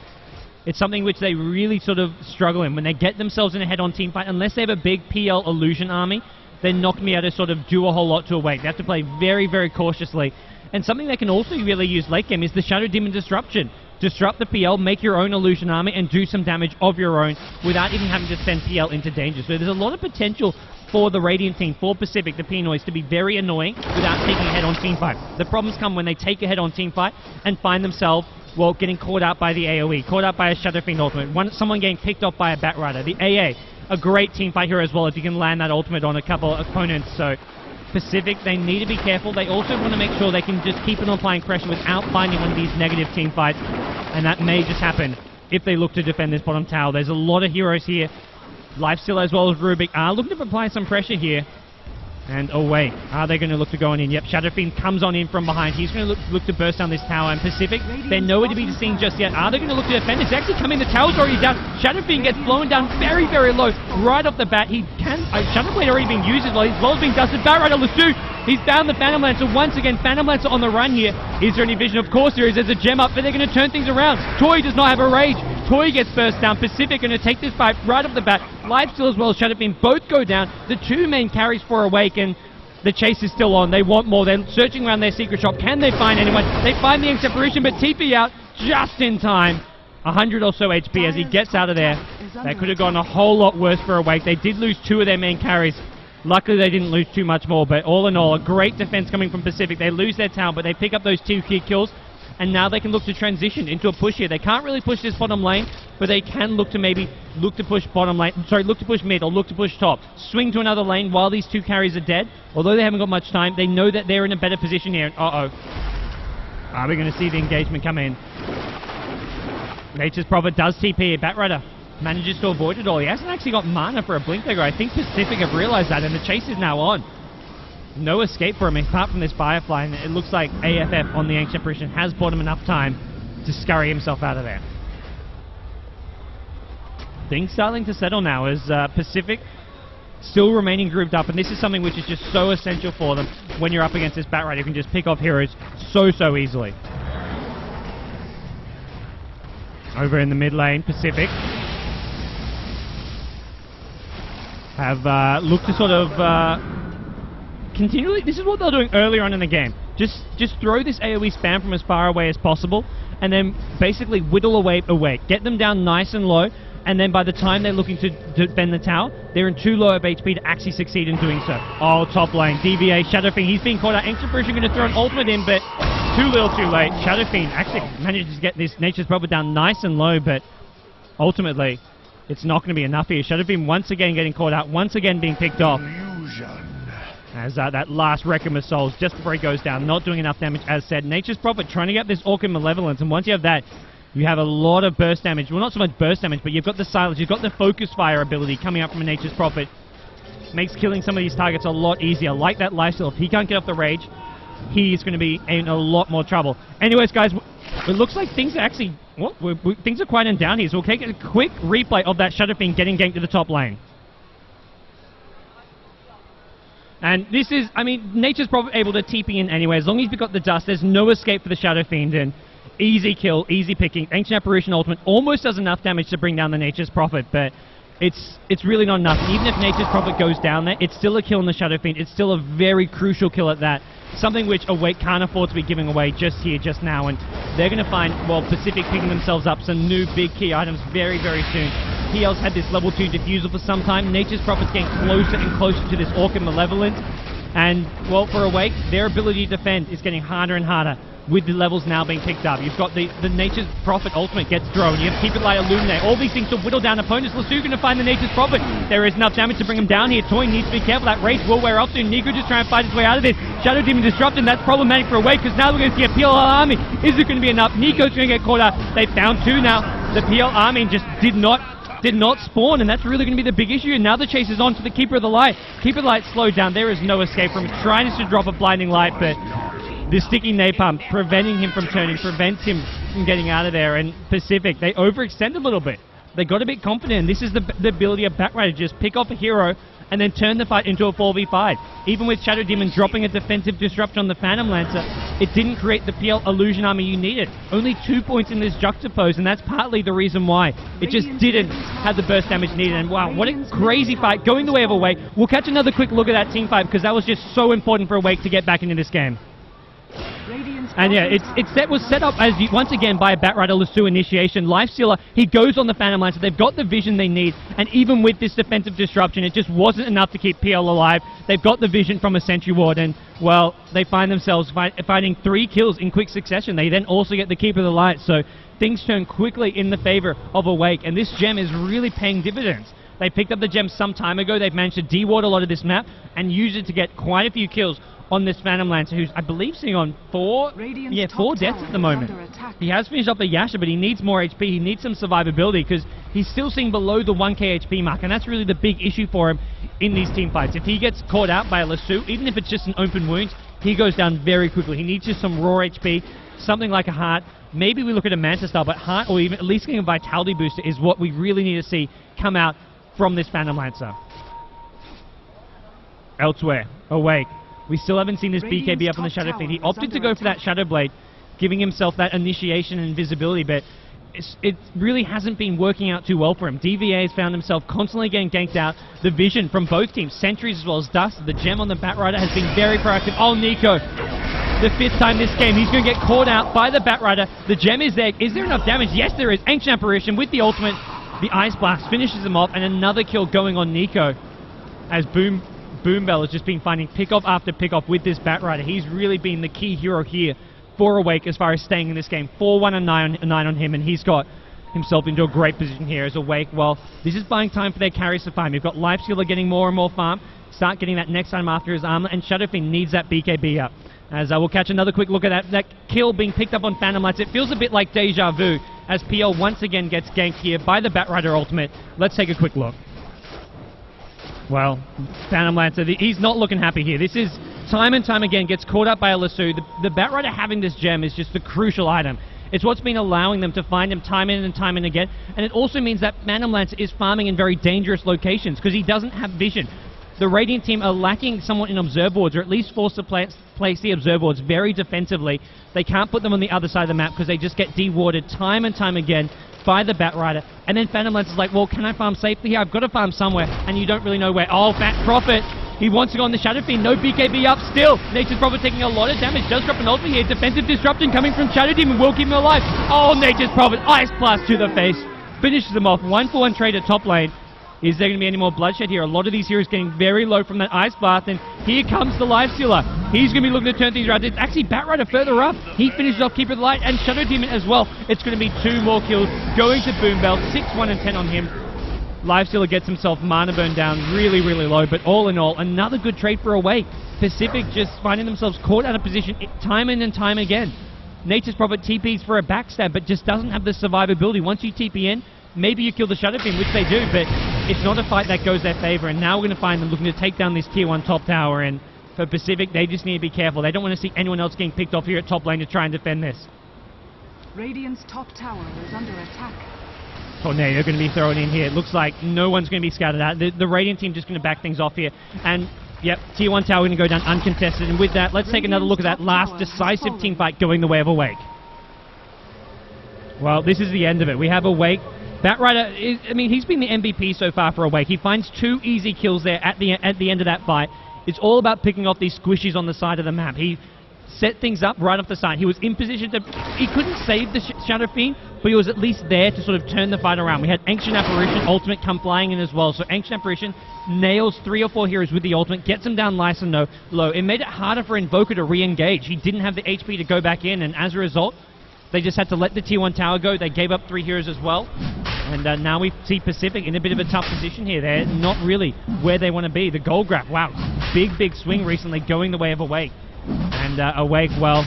[SPEAKER 1] It's something which they really sort of struggle in. When they get themselves in a head-on team fight, unless they have a big PL illusion army, they're not going to be able to sort of do a whole lot to Awake. They have to play very, very cautiously. And something they can also really use late game is the Shadow Demon Disruption. Disrupt the PL, make your own illusion army, and do some damage of your own without even having to send PL into danger. So there's a lot of potential for the Radiant team, for Pacific, the Pinoys, to be very annoying without taking a head-on team fight. The problems come when they take a head-on team fight and find themselves, well, getting caught out by the AoE, caught out by a Shadow Fiend ultimate, someone getting picked off by a Bat Rider. The AA, a great team fight hero as well if you can land that ultimate on a couple of opponents. So Pacific, they need to be careful. They also want to make sure they can just keep it on applying pressure without finding one of these negative team fights, and that may just happen if they look to defend this bottom tower. There's a lot of heroes here. Lifesteal as well as Rubik are looking to apply some pressure here. And Awake, are they going to look to go on in? Yep, Shadow Fiend comes on in from behind. He's going to look to burst down this tower. And Pacific, they're nowhere to be seen just yet. Are they going to look to defend? It's actually coming. The tower's already down. Shadow Fiend gets blown down very, very low right off the bat. Shadow Blade already being used as well. His wall's being dusted. Bat Rider Lasso, he's found the Phantom Lancer once again. Phantom Lancer on the run here. Is there any vision? Of course there is. There's a gem up, but they're going to turn things around. Toy does not have a rage. Toy gets burst down. Pacific going to take this fight right off the bat. Lifesteal as well as Shadow Fiend both go down. The two main carries for Awake, and the chase is still on. They want more. They're searching around their secret shop. Can they find anyone? They find the Ancient Apparition, but TP out just in time. 100 or so HP as he gets out of there. That could have gone a whole lot worse for Awake. They did lose two of their main carries. Luckily, they didn't lose too much more, but all in all, a great defense coming from Pacific. They lose their tower, but they pick up those 2 key kills, and now they can look to transition into a push here. They can't really push this bottom lane, but they can look to push bottom lane. Sorry, look to push mid or look to push top. Swing to another lane while these 2 carries are dead. Although they haven't got much time, they know that they're in a better position here. Are we going to see the engagement come in? Nature's Prophet does TP. Bat Rider manages to avoid it all. He hasn't actually got mana for a Blink Dagger. I think Pacific have realized that, and the chase is now on. No escape for him apart from this Firefly, and it looks like AFF on the Ancient Apparition has bought him enough time to scurry himself out of there. Things starting to settle now as Pacific still remaining grouped up, and this is something which is just so essential for them when you're up against this Bat Rider. You can just pick off heroes so easily. Over in the mid lane, Pacific have looked to sort of continually, this is what they're doing earlier on in the game. Just throw this AoE spam from as far away as possible, and then basically whittle away Awake. Get them down nice and low, and then by the time they're looking to defend the tower, they're in too low of HP to actually succeed in doing so. Oh, top lane, DVA, Shadow Fiend, he's being caught out. Ancient Apparition going to throw an ultimate in, but too little too late. Shadow Fiend actually manages to get this Nature's Prophet down nice and low, but ultimately, it's not going to be enough here. Shadow Fiend once again getting caught out, once again being picked off. As that last Requiem of Souls, just before he goes down, not doing enough damage, as said. Nature's Prophet trying to get this Orchid Malevolence, and once you have that, you have a lot of burst damage. Well, not so much burst damage, but you've got the silence, you've got the focus fire ability coming up from a Nature's Prophet. Makes killing some of these targets a lot easier. Like that Lifesteal, if he can't get off the rage, he's going to be in a lot more trouble. Anyways, guys, it looks like things are actually, things are quieting down here, so we'll take a quick replay of that Shadow Fiend getting ganked to the top lane. And this is, I mean, Nature's Prophet able to TP in anyway. As long as you've got the dust, there's no escape for the Shadow Fiend, and easy kill, easy picking. Ancient Apparition ultimate almost does enough damage to bring down the Nature's Prophet, but it's really not enough. Even if Nature's Prophet goes down there, it's still a kill on the Shadow Fiend. It's still a very crucial kill at that. Something which Awake can't afford to be giving away just here, just now, and they're going to find, well, Pacific picking themselves up some new big key items very soon. PL's had this level 2 diffusal for some time. Nature's Prophet's getting closer and closer to this Orchid Malevolent, and, well, for Awake, their ability to defend is getting harder and harder with the levels now being picked up. You've got the Nature's Prophet ultimate gets thrown. You have Keep It Light, Illuminate. All these things to whittle down opponents. Lasso going to find the Nature's Prophet. There is enough damage to bring him down here. Toy needs to be careful. That rage will wear off soon. Nico just trying to fight his way out of this. Shadow Demon disrupting. That's problematic for Awake, because now we're going to see a PL army. Is it going to be enough? Nico's going to get caught out. They found 2 now. The PL army just did not did not spawn, and that's really going to be the big issue. And now the chase is on to the Keeper of the Light. Keeper of the Light slowed down. There is no escape from him. Trying to drop a blinding light, but the sticky napalm preventing him from turning, prevents him from getting out of there. And Pacific, they overextend a little bit. They got a bit confident. This is the ability of Batrider to just pick off a hero and then turn the fight into a 4v5. Even with Shadow Demon dropping a defensive disruption on the Phantom Lancer, it didn't create the PL illusion armor you needed. Only 2 points in this juxtapose, and that's partly the reason why. It just didn't have the burst damage needed, and wow, what a crazy fight, going the way of Awake. We'll catch another quick look at that team fight, because that was just so important for Awake to get back into this game. And yeah, it was set up as, once again, by a Batrider Lasso initiation. Lifestealer, he goes on the Phantom Lancer. They've got the vision they need, and even with this defensive disruption, it just wasn't enough to keep PL alive. They've got the vision from a Sentry Ward, and, well, they find themselves fighting 3 kills in quick succession. They then also get the Keeper of the Light, so things turn quickly in the favor of Awake, and this gem is really paying dividends. They picked up the gem some time ago. They've managed to de-ward a lot of this map and use it to get quite a few kills on this Phantom Lancer, who's, I believe, sitting on 4 deaths at the moment. He has finished up the Yasha, but he needs more HP. He needs some survivability, because he's still sitting below the 1k HP mark, and that's really the big issue for him in these team fights. If he gets caught out by a lasso, even if it's just an open wound, he goes down very quickly. He needs just some raw HP, something like a heart. Maybe we look at a Manta style, but heart, or even at least getting a vitality booster, is what we really need to see come out from this Phantom Lancer. Elsewhere, Awake. We still haven't seen this BKB up on the Shadow Fiend. He opted to go for that Shadow Blade, giving himself that initiation and invisibility, but it really hasn't been working out too well for him. DVA has found himself constantly getting ganked out. The vision from both teams, Sentries as well as Dust, the gem on the Batrider has been very proactive. Oh, Nico, the 5th time this game. He's going to get caught out by the Batrider. The gem is there. Is there enough damage? Yes, there is. Ancient Apparition with the ultimate. The Ice Blast finishes him off, and another kill going on Nico as Boombell has just been finding pick-off after pick-off with this Batrider. He's really been the key hero here for Awake as far as staying in this game. 4-1 and 9 on him, and he's got himself into a great position here as Awake. Well, this is buying time for their carries to farm. You've got Lifestealer getting more and more farm, start getting that next item after his armor, and Shadow Fiend needs that BKB up. As we'll catch another quick look at that kill being picked up on Phantom Lancer. It feels a bit like deja vu as PL once again gets ganked here by the Batrider ultimate. Let's take a quick look. Well, Phantom Lancer, he's not looking happy here. This is time and time again, gets caught up by a lasso. The Batrider having this gem is just the crucial item. It's what's been allowing them to find him time in and time and again. And it also means that Phantom Lancer is farming in very dangerous locations because he doesn't have vision. The Radiant team are lacking someone in observe boards, or at least forced to place the observe boards very defensively. They can't put them on the other side of the map because they just get de-warded time and time again by the Batrider. And then Phantom Lancer's like, well, can I farm safely here? I've got to farm somewhere, and you don't really know where. Oh, Fat Prophet, he wants to go on the Shadow Fiend. No BKB up still. Nature's Prophet taking a lot of damage. Does drop an ultimate here. Defensive disruption coming from Shadow Demon will keep him alive. Oh, Nature's Prophet, Ice Blast to the face. Finishes him off. 1-for-1 trade at top lane. Is there going to be any more bloodshed here? A lot of these heroes getting very low from that Ice Blast, and here comes the Lifestealer. He's going to be looking to turn things around. It's actually Batrider further up. He finishes off Keeper of the Light and Shadow Demon as well. It's going to be 2 more kills going to Boombell. 6-1 and 10 on him. Lifestealer gets himself mana burn down really, really low, but all in all, another good trade for Awake. Pacific just finding themselves caught out of position time in and time again. Nature's Prophet TPs for a backstab, but just doesn't have the survivability. Once you TP in, maybe you kill the Shadow Fiend, which they do, but it's not a fight that goes their favor. And now we're going to find them looking to take down this Tier 1 top tower. And for Pacific, they just need to be careful. They don't want to see anyone else getting picked off here at top lane to try and defend this.
[SPEAKER 2] Radiant's top tower is under attack.
[SPEAKER 1] Tornado going to be thrown in here. It looks like no one's going to be scouted out. The Radiant team just going to back things off here. And yep, Tier 1 tower going to go down uncontested. And with that, let's take another look at that last decisive team fight going the way of Awake. Well, this is the end of it. We have Awake. Batrider, I mean, he's been the MVP so far for Awake. He finds 2 easy kills there at the end of that fight. It's all about picking off these squishies on the side of the map. He set things up right off the start. He was in position to... He couldn't save the Shadow Fiend, but he was at least there to sort of turn the fight around. We had Ancient Apparition ultimate come flying in as well. So Ancient Apparition nails 3 or 4 heroes with the ultimate, gets him down nice and low. It made it harder for Invoker to re-engage. He didn't have the HP to go back in, and as a result, they just had to let the Tier 1 tower go. They gave up 3 heroes as well. And now we see Pacific in a bit of a tough position here. They're not really where they want to be. The gold grab, wow, big swing recently going the way of Awake. And Awake, well,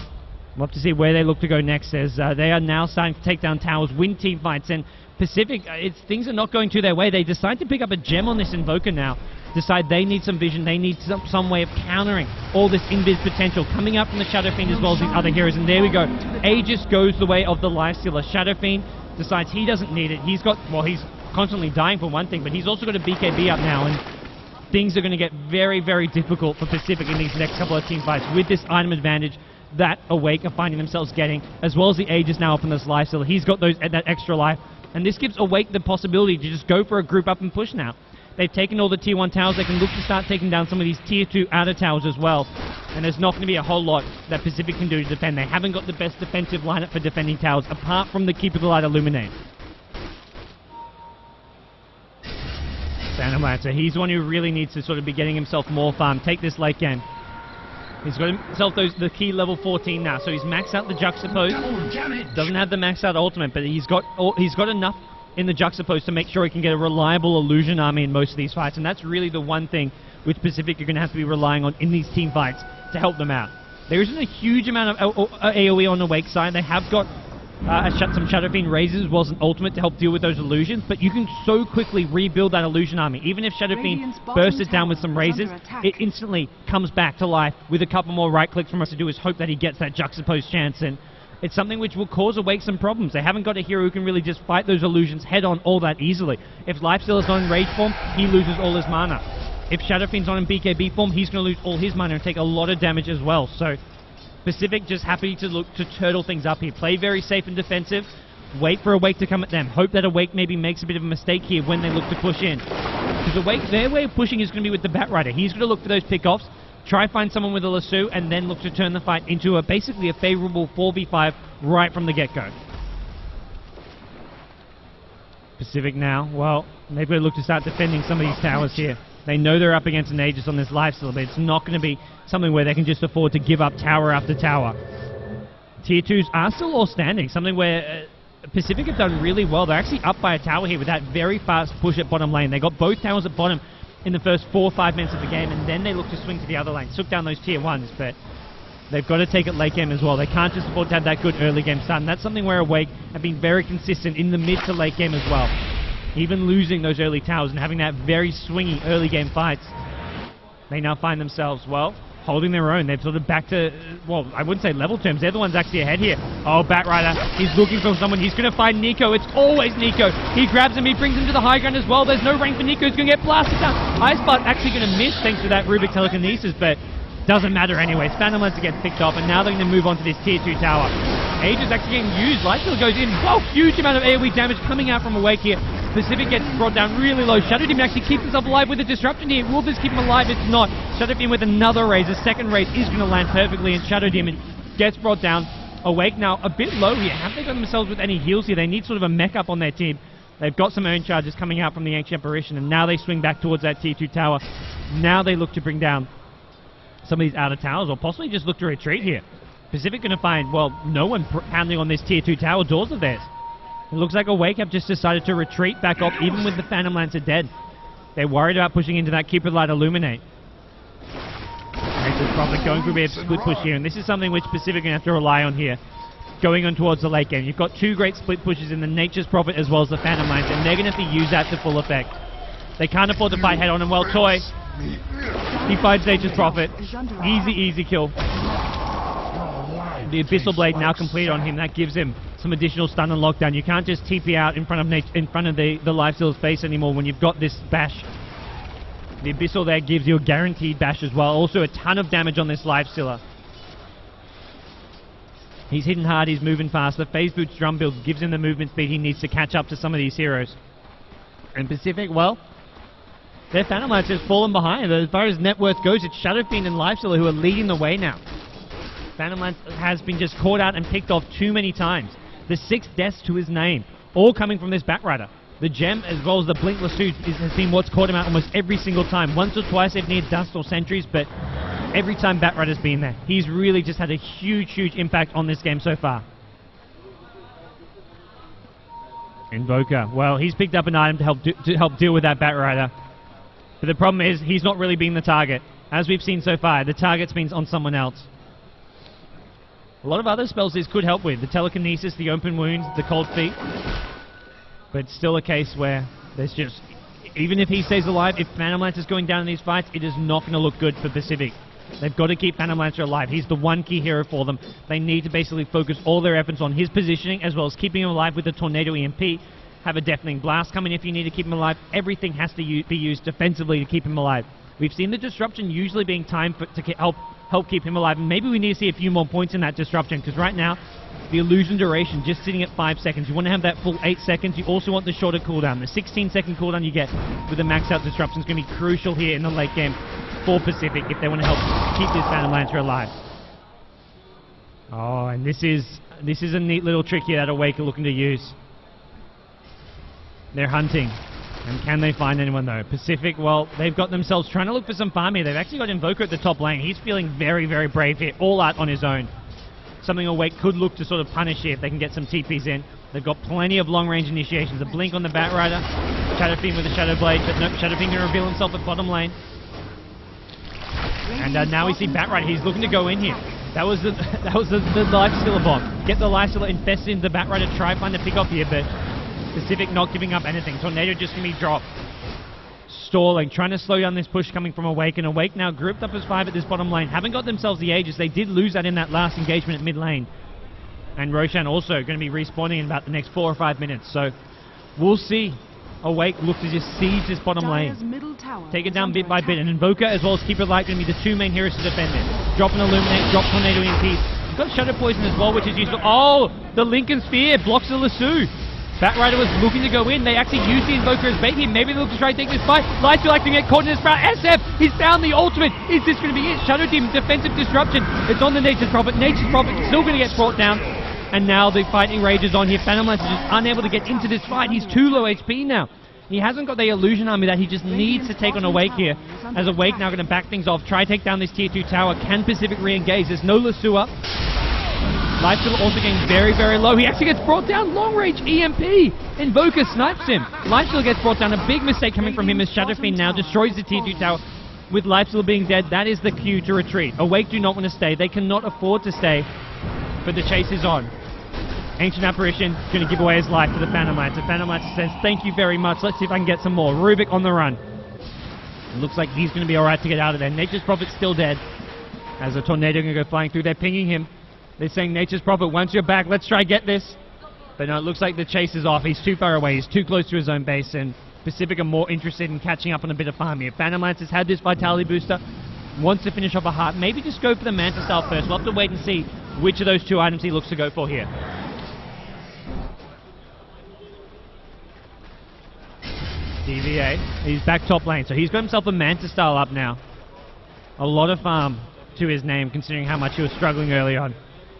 [SPEAKER 1] We'll have to see where they look to go next, as they are now starting to take down towers, win team fights, and Pacific, things are not going to their way. They decide to pick up a gem on this Invoker now. Decide they need some vision, they need some way of countering all this invis potential coming up from the Shadow Fiend as well as these other heroes. And there we go. Aegis goes the way of the Lifestealer. Shadow Fiend decides he doesn't need it. He's constantly dying for one thing, but he's also got a BKB up now, and things are going to get very, very difficult for Pacific in these next couple of team fights with this item advantage that Awake are finding themselves getting, as well as the Aegis now up in this Lifestealer. He's got that extra life, and this gives Awake the possibility to just go for a group up and push now. They've taken all the tier 1 towers. They can look to start taking down some of these tier 2 outer towers as well. And there's not going to be a whole lot that Pacific can do to defend. They haven't got the best defensive lineup for defending towers, apart from the Keeper of the Light Illuminate. Phantom Lancer, he's the one who really needs to sort of be getting himself more farm. Take this late game. He's got himself the key level 14 now, so he's maxed out the Juxtapose. Doesn't have the maxed out ultimate, but he's got enough in the Juxtapose to make sure he can get a reliable illusion army in most of these fights, and that's really the one thing which Pacific are going to have to be relying on in these team fights to help them out. There isn't a huge amount of AoE on the Wake side. They have got some Shadow Fiend raises as well as an ultimate to help deal with those illusions, but you can so quickly rebuild that illusion army. Even if Shadow Fiend bursts it down with some raises, it instantly comes back to life. With a couple more right clicks from us to do is hope that he gets that Juxtapose chance, and it's something which will cause Awake some problems. They haven't got a hero who can really just fight those illusions head on all that easily. If Lifestealer's not in rage form, he loses all his mana. If Shadow Fiend's not in BKB form, he's going to lose all his mana and take a lot of damage as well. So Pacific just happy to look to turtle things up here. Play very safe and defensive. Wait for Awake to come at them. Hope that Awake maybe makes a bit of a mistake here when they look to push in. Because Awake, their way of pushing is going to be with the Batrider. He's going to look for those pickoffs, try find someone with a lasso, and then look to turn the fight into basically a favorable 4v5 right from the get-go. Pacific now, well, they've got to look to start defending some of these towers here. They know they're up against an Aegis on this Lifestealer, but it's not going to be something where they can just afford to give up tower after tower. Tier 2s are still all standing, something where Pacific have done really well. They're actually up by a tower here with that very fast push at bottom lane. They got both towers at bottom in the first 4 or 5 minutes of the game, and then they look to swing to the other lane. Took down those tier 1s, but they've got to take it late game as well. They can't just afford to have that good early game start, and that's something where Awake have been very consistent in the mid to late game as well. Even losing those early towers and having that very swingy early game fights, they now find themselves, well, holding their own. They've sort of back to, well, I wouldn't say level terms. They're the ones actually ahead here. Oh, Batrider, he's looking for someone. He's going to find Nico. It's always Nico. He grabs him. He brings him to the high ground as well. There's no rank for Nico. He's going to get blasted down. Icepart actually going to miss thanks to that Rubik telekinesis, but doesn't matter anyway. Phantom Lancer gets picked off, and now they're going to move on to this tier 2 tower. Aegis actually getting used. Lifestealer goes in. Whoa, huge amount of AoE damage coming out from Awake here. Pacific gets brought down really low. Shadow Demon actually keeps himself alive with a disruption here. Will this keep him alive? It's not. Shadow Demon with another raise. A second raise is going to land perfectly, and Shadow Demon gets brought down. Awake now a bit low here. Have they got themselves with any heals here? They need sort of a mech up on their team. They've got some urn charges coming out from the Ancient Apparition, and now they swing back towards that tier 2 tower. Now they look to bring down some of these outer towers, or possibly just look to retreat here. Pacific going to find, well, no one pounding on this tier 2 tower doors of theirs. It looks like Awake have just decided to retreat back off, even with the Phantom Lancer dead. They're worried about pushing into that Keeper of the Light Illuminate. Nature's Prophet going for a bit of split push here, and this is something which Pacific are going to have to rely on here, going on towards the late game. You've got 2 great split pushes in the Nature's Prophet as well as the Phantom Lancer, and they're going to have to use that to full effect. They can't afford to fight head on, and well, Toy, he finds Nature's Prophet. Easy kill. The Abyssal Blade now complete on him. That gives him some additional stun and lockdown. You can't just TP out in front of the Lifestealer's face anymore when you've got this bash. The Abyssal there gives you a guaranteed bash as well. Also a ton of damage on this Lifestealer. He's hitting hard, he's moving fast. The Phase Boots drum build gives him the movement speed he needs to catch up to some of these heroes. And Pacific, well, their Phantom Lancer has fallen behind. As far as net worth goes, it's Shadow Fiend and Lifestealer who are leading the way now. Phantom Lancer has been just caught out and picked off too many times. The 6 deaths to his name, all coming from this Batrider. The gem, as well as the Blink Lasso, has been what's caught him out almost every single time. Once or twice they've needed dust or sentries, but every time Batrider's been there. He's really just had a huge impact on this game so far. Invoker, well, he's picked up an item to help deal with that Batrider. But the problem is, he's not really being the target. As we've seen so far, the target's been on someone else. A lot of other spells this could help with. The telekinesis, the open wounds, the cold feet. But it's still a case where there's just... Even if he stays alive, if Phantom Lancer is going down in these fights, it is not going to look good for Pacific. They've got to keep Phantom Lancer alive. He's the one key hero for them. They need to basically focus all their efforts on his positioning, as well as keeping him alive with the Tornado EMP. Have a Deafening Blast come in if you need to keep him alive. Everything has to be used defensively to keep him alive. We've seen the disruption usually being timed to help keep him alive. And maybe we need to see a few more points in that disruption, because right now, the illusion duration just sitting at 5 seconds. You want to have that full 8 seconds. You also want the shorter cooldown. The 16-second cooldown you get with the max out disruption is going to be crucial here in the late game for Pacific if they want to help keep this Phantom Lancer alive. Oh, and this is a neat little trick here that Awake are looking to use. They're hunting. And can they find anyone, though? Pacific, well, they've got themselves trying to look for some farm here. They've actually got Invoker at the top lane. He's feeling very, very brave here, all out on his own. Something Awake could look to sort of punish here if they can get some TPs in. They've got plenty of long-range initiations. A blink on the Batrider. Shadowfiend with a Shadow Blade. But nope, Shadowfiend going to reveal himself at bottom lane. And now we see Batrider. He's looking to go in here. That was the Lifestealer bomb. Get the Lifestealer infested into the Batrider. Try find a pick off here, but Pacific not giving up anything. Tornado just going to be dropped. Stalling, trying to slow down this push coming from Awake, and Awake now grouped up as 5 at this bottom lane. Haven't got themselves the Aegis. They did lose that in that last engagement at mid lane. And Roshan also going to be respawning in about the next 4 or 5 minutes. So we'll see. Awake look to just siege this bottom lane. Take it down bit by bit. And Invoker as well as Keeper of Light going to be the 2 main heroes to defend it. Drop an Illuminate, drop Tornado EMP. Got Shadow Poison as well, which is useful. Oh, the Lincoln Sphere blocks the lasso. Batrider was looking to go in. They actually used the Invoker as bait here. Maybe they look to try to take this fight. Lightfield actually get caught in this route. SF, he's found the ultimate. Is this going to be it? Shadow Team, defensive disruption. It's on the Nature's Prophet. Nature's Prophet still going to get brought down. And now the fighting rages on here. Phantom Lancer just unable to get into this fight. He's too low HP now. He hasn't got the illusion army that he just needs to take on Awake here. As Awake now going to back things off. Try to take down this tier 2 tower. Can Pacific re-engage? There's no lasso up. Lifesteal also getting very, very low. He actually gets brought down. Long range EMP. Invoker snipes him. Lifesteal gets brought down. A big mistake coming from him as Shadowfiend now destroys the tier 2 tower. With Lifesteal being dead, that is the cue to retreat. Awake do not want to stay. They cannot afford to stay. But the chase is on. Ancient Apparition going to give away his life to the Phantom Lancer. Phantom Lancer says, thank you very much. Let's see if I can get some more. Rubik on the run. It looks like he's going to be alright to get out of there. Nature's Prophet's still dead. As a Tornado going to go flying through. They're pinging him. They're saying, Nature's Prophet, once you're back, let's try get this. But no, it looks like the chase is off. He's too far away. He's too close to his own base. And Pacific are more interested in catching up on a bit of farm here. Phantom Lancer's had this Vitality booster. Wants to finish off a heart. Maybe just go for the Manta style first. We'll have to wait and see which of those 2 items he looks to go for here. DVA. He's back top lane. So he's got himself a Manta style up now. A lot of farm to his name, considering how much he was struggling early on.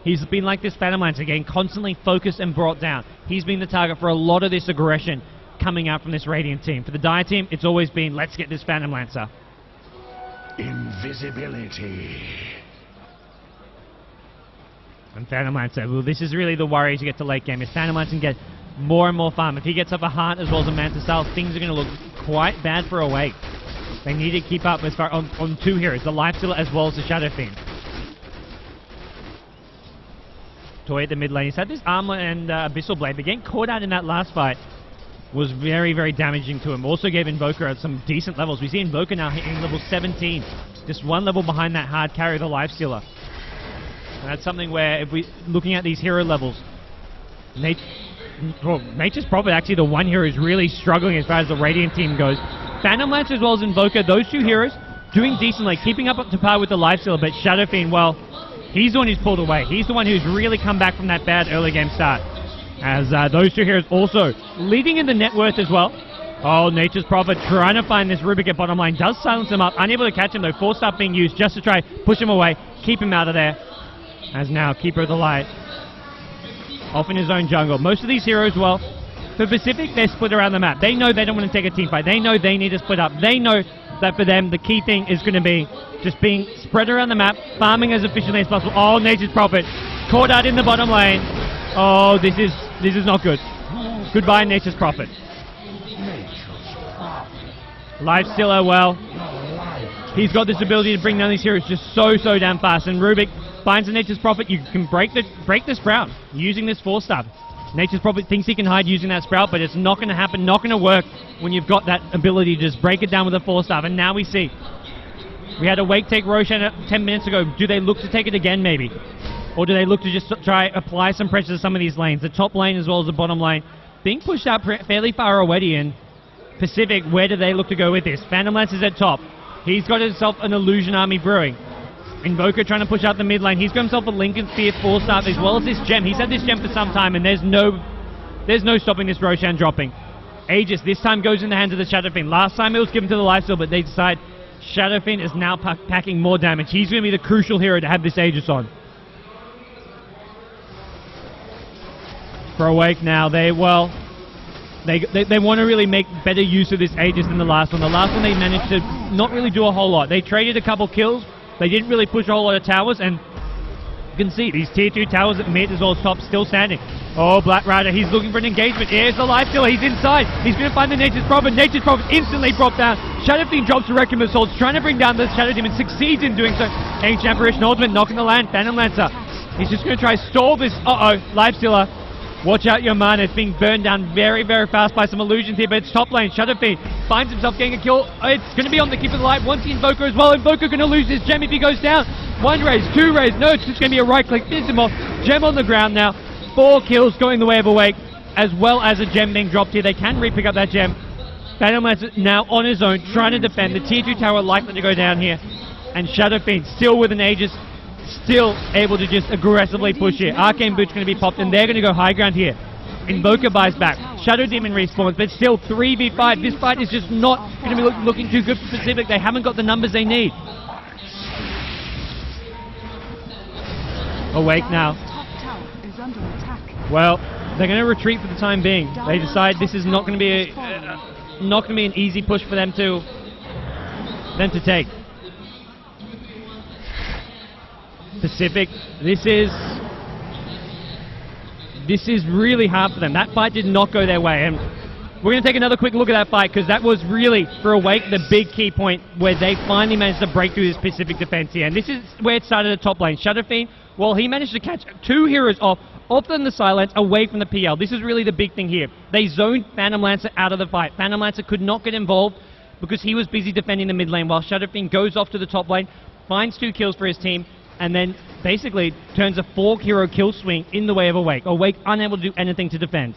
[SPEAKER 1] He's been like this Phantom Lancer, getting constantly focused and brought down. He's been the target for a lot of this aggression coming out from this Radiant team. For the Dire team, it's always been, let's get this Phantom Lancer.
[SPEAKER 3] Invisibility.
[SPEAKER 1] And Phantom Lancer, well, this is really the worry to get to late game. If Phantom Lancer can get more and more farm, if he gets up a heart as well as a Manta style, things are going to look quite bad for Awake. They need to keep up as far on 2 heroes, the Lifestealer as well as the Shadowfiend. Toy at the mid lane. He's had this Armor and Abyssal Blade, but getting caught out in that last fight was very, very damaging to him. Also gave Invoker at some decent levels. We see Invoker now hitting level 17. Just 1 level behind that hard carry, the Lifestealer. And that's something where, if we looking at these hero levels, Nature's Prophet actually the one hero who's really struggling as far as the Radiant team goes. Phantom Lancer as well as Invoker, those 2 heroes doing decently, keeping up to par with the Lifestealer, but Shadowfiend, well, he's the one who's pulled away. He's the one who's really come back from that bad early game start. As those 2 heroes also leading in the net worth as well. Oh, Nature's Prophet trying to find this Rubik at bottom lane. Does silence him up. Unable to catch him though. Force Staff being used just to try push him away. Keep him out of there. As now, Keeper of the Light off in his own jungle. Most of these heroes, well, for Pacific, they're split around the map. They know they don't want to take a team fight. They know they need to split up. They know that for them, the key thing is going to be just being spread around the map, farming as efficiently as possible. Oh, Nature's Prophet caught out in the bottom lane. Oh, this is not good. Goodbye, Nature's Prophet. Lifestealer, well, he's got this ability to bring down these heroes just so damn fast. And Rubik Finds the Nature's Prophet. You can break the Sprout using this 4-star. Nature's Prophet thinks he can hide using that Sprout, but it's not going to happen, not going to work when you've got that ability to just break it down with a 4-star. And now we see. We had Awake take Roshan 10 minutes ago. Do they look to take it again, maybe? Or do they look to just try apply some pressure to some of these lanes? The top lane as well as the bottom lane being pushed out fairly far already. And Pacific, where do they look to go with this? Phantom Lance is at top. He's got himself an Illusion Army brewing. Invoker trying to push out the mid lane. He's got himself a Lincoln Sphere 4-star as well as this gem. He's had this gem for some time, and there's no stopping this Roshan dropping. Aegis this time goes in the hands of the Shadow Fiend. Last time it was given to the Lifesteal, but they decide Shadow Fiend is now packing more damage. He's going to be the crucial hero to have this Aegis on. For Awake now, they want to really make better use of this Aegis than the last one. The last one they managed to not really do a whole lot. They traded a couple kills. They didn't really push a whole lot of towers, and you can see these tier 2 towers at mid as well as top still standing. Oh, Black Rider, he's looking for an engagement. Here's the Lifestealer, he's inside. He's going to find the Nature's Prophet. Nature's Prophet instantly dropped down. Shadow Fiend drops the Requiem Assault, trying to bring down the Shadow Demon, succeeds in doing so. Ancient Apparition Ultimate, knocking the land. Phantom Lancer, he's just going to try stall this. Lifestealer. Watch out your mana, it's being burned down very, very fast by some illusions here, but it's top lane. Shadow Fiend finds himself getting a kill. It's going to be on the Keep of the Light. Wants the Invoker as well. Invoker going to lose his gem if he goes down. 1 raise, 2 raise. No, it's just going to be a right click. Finish him off. Gem on the ground now. 4 kills going the way of Awake, as well as a gem being dropped here. They can re-pick up that gem. Phantom Lance now on his own, trying to defend. The tier 2 tower likely to go down here. And Shadow Fiend still with an Aegis, still able to just aggressively push here. Arcane Boot's going to be popped, and they're going to go high ground here. Invoker buys back. Shadow Demon respawns, but still 3v5. This fight is just not going to be looking too good for Pacific. They haven't got the numbers they need. Awake now. Well, they're going to retreat for the time being. They decide this is not going to be an easy push for them to take. Pacific, this is really hard for them. That fight did not go their way, and we're going to take another quick look at that fight, because that was really, for Awake, the big key point where they finally managed to break through this Pacific defense here. And this is where it started at top lane. Shadow Fiend, well, he managed to catch 2 heroes off them the silence, away from the PL. This is really the big thing here. They zoned Phantom Lancer out of the fight. Phantom Lancer could not get involved because he was busy defending the mid lane, while Shadow Fiend goes off to the top lane, finds 2 kills for his team, and then basically turns a 4-hero kill swing in the way of Awake. Awake unable to do anything to defend.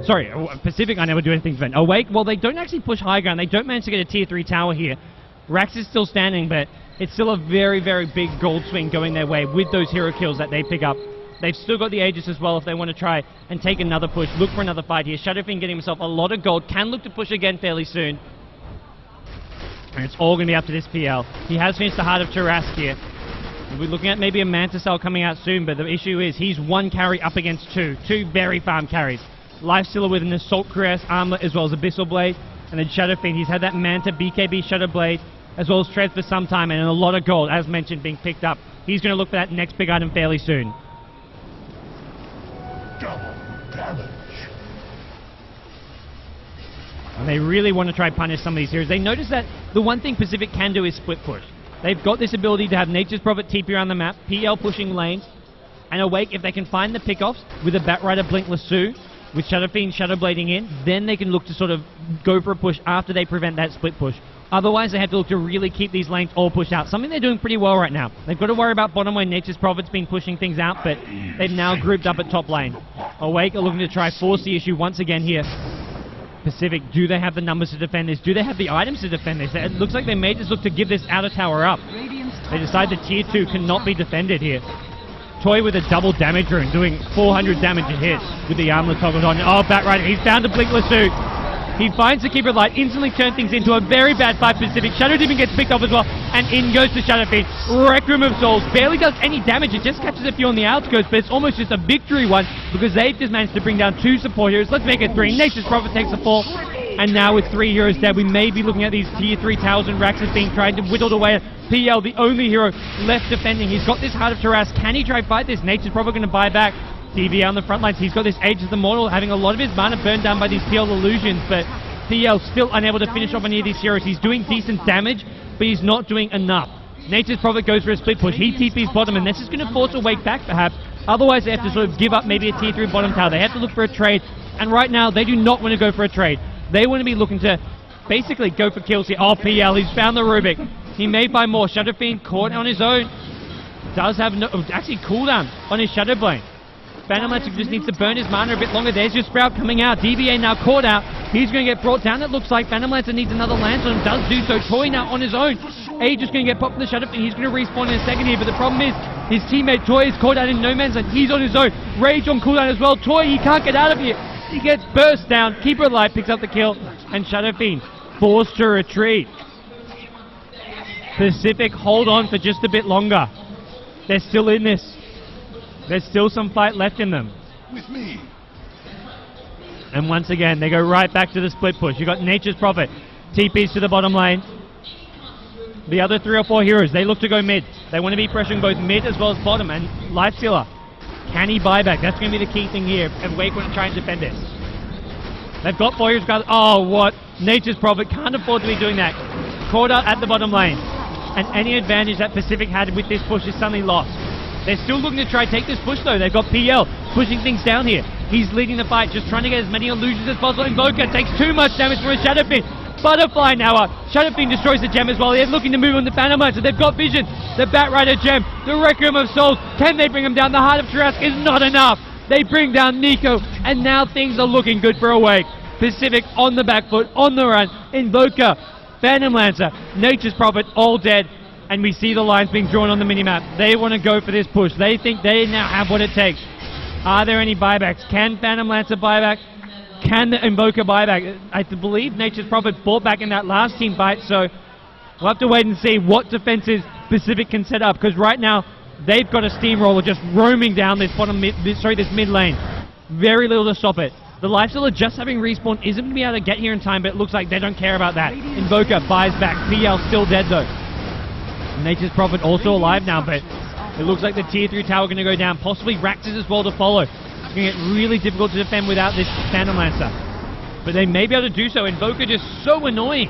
[SPEAKER 1] Sorry, Pacific unable to do anything to defend. Awake, well, they don't actually push high ground. They don't manage to get a tier 3 tower here. Rax is still standing, but it's still a very, very big gold swing going their way with those hero kills that they pick up. They've still got the Aegis as well if they want to try and take another push, look for another fight here. Shadow Fiend getting himself a lot of gold, can look to push again fairly soon. And it's all going to be up to this PL. He has finished the Heart of Tarask here. We're looking at maybe a Manta Cell coming out soon, but the issue is he's 1 carry up against 2 very farm carries. Lifestealer with an Assault Cuirass armlet as well as Abyssal Blade, and then Shadow Fiend. He's had that Manta BKB Shadow Blade as well as Tread for some time, and a lot of gold, as mentioned, being picked up. He's going to look for that next big item fairly soon.
[SPEAKER 3] Double damage.
[SPEAKER 1] And they really want to try punish some of these heroes. They notice that the one thing Pacific can do is split push. They've got this ability to have Nature's Prophet TP around the map, PL pushing lanes, and Awake, if they can find the pickoffs with a Batrider Blink Lasso, with Shadow Fiend Shadow Blading in, then they can look to sort of go for a push after they prevent that split push. Otherwise, they have to look to really keep these lanes all pushed out. Something they're doing pretty well right now. They've got to worry about bottom lane. Nature's Prophet's been pushing things out, but they've now grouped up at top lane. Awake are looking to try force the issue once again here. Pacific, do they have the numbers to defend this? Do they have the items to defend this? It looks like they may just look to give this outer tower up. They decide the tier 2 cannot be defended here. Toy with a double damage rune, doing 400 damage a hit with the armlet toggled on. Oh, Batrider, he's found a Blink Lasso. He finds the Keeper of Light, instantly turns things into a very bad fight. Pacific. Shadow Demon gets picked off as well, and in goes the Shadow Fiend. Requiem of Souls barely does any damage. It just catches a few on the outskirts, but it's almost just a victory one because they've just managed to bring down 2 support heroes. Let's make it 3. Nature's Prophet takes the fall, and now with 3 heroes dead, we may be looking at these tier 3 towers, and Rax is being tried to whittled away. PL, the only hero left defending. He's got this Heart of Tarask. Can he try fight this? Nature's Prophet going to buy back. DV on the front lines. He's got this Aegis Immortal, having a lot of his mana burned down by these PL illusions, but PL still unable to finish off any of these heroes. He's doing decent damage, but he's not doing enough. Nature's Prophet goes for a split push. He TP's bottom, and this is going to force a Wake back, perhaps. Otherwise, they have to sort of give up maybe a tier 3 bottom tower. They have to look for a trade, and right now, they do not want to go for a trade. They want to be looking to basically go for kills here. Oh, PL, he's found the Rubik. He may buy more. Shadow Fiend caught on his own. Does have no, actually cooldown on his Shadow Blade. Phantom Lancer just needs to burn his mana a bit longer. There's your Sprout coming out. DBA now caught out. He's going to get brought down, it looks like. Phantom Lancer needs another lance on him. Does do so. Toy now on his own. Age just going to get popped from the Shadow Fiend. He's going to respawn in a second here, but the problem is his teammate Toy is caught out in no man's land. He's on his own. Rage on cooldown as well. Toy, he can't get out of here. He gets burst down. Keeper alive picks up the kill, and Shadow Fiend forced to retreat. Pacific hold on for just a bit longer. They're still in this. There's still some fight left in them.
[SPEAKER 3] With me.
[SPEAKER 1] And once again, they go right back to the split push. You got Nature's Prophet. TPs to the bottom lane. The other 3 or 4 heroes, they look to go mid. They want to be pressuring both mid as well as bottom. And Lifestealer, can he buy back? That's going to be the key thing here. And Wake want to try and defend this. They've got 4 heroes. Oh, what? Nature's Prophet can't afford to be doing that. Caught out at the bottom lane. And any advantage that Pacific had with this push is suddenly lost. They're still looking to try to take this push though. They've got PL pushing things down here. He's leading the fight, just trying to get as many illusions as possible. Invoker takes too much damage from a Shadow Fiend. Butterfly now up. Shadow Fiend destroys the gem as well. They're looking to move on the Phantom Lancer. They've got vision. The Batrider gem. The Requiem of Souls. Can they bring him down? The Heart of Tarask is not enough. They bring down Nico, and now things are looking good for Awake. Pacific on the back foot, on the run. Invoker, Phantom Lancer, Nature's Prophet, all dead. And we see the lines being drawn on the minimap. They want to go for this push. They think they now have what it takes. Are there any buybacks? Can Phantom Lancer buy back? Can the Invoker buy back? I believe Nature's Prophet fought back in that last team fight, so we'll have to wait and see what defenses Pacific can set up, because right now they've got a steamroller just roaming down this this mid lane. Very little to stop it. The Lifestealer just having respawn isn't going to be able to get here in time, but it looks like they don't care about that. Invoker buys back. PL still dead though. Nature's Prophet also alive now, but it looks like the tier 3 tower going to go down. Possibly Raxus as well to follow. It's going to get really difficult to defend without this Phantom Lancer. But they may be able to do so. Invoker just so annoying.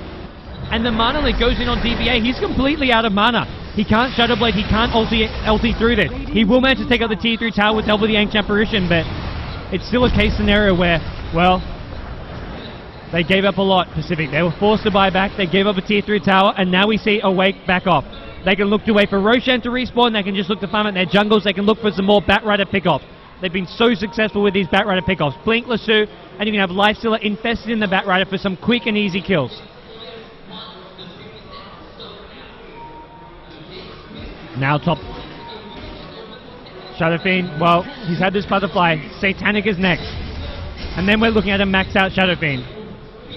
[SPEAKER 1] And the mana leak goes in on DBA. He's completely out of mana. He can't Shadow Blade. He can't ulti through this. He will manage to take out the tier 3 tower with help of the Ancient Apparition, but it's still a case scenario where, well, they gave up a lot, Pacific. They were forced to buy back. They gave up a tier 3 tower, and now we see Awake back off. They can look to wait for Roshan to respawn. They can just look to farm out their jungles. They can look for some more Batrider pickoffs. They've been so successful with these Batrider pickoffs. Blink, Lasso, and you can have Lifestealer infested in the Batrider for some quick and easy kills. Now top. Shadow Fiend, well, he's had this Butterfly. Satanic is next. And then we're looking at a maxed out Shadow Fiend.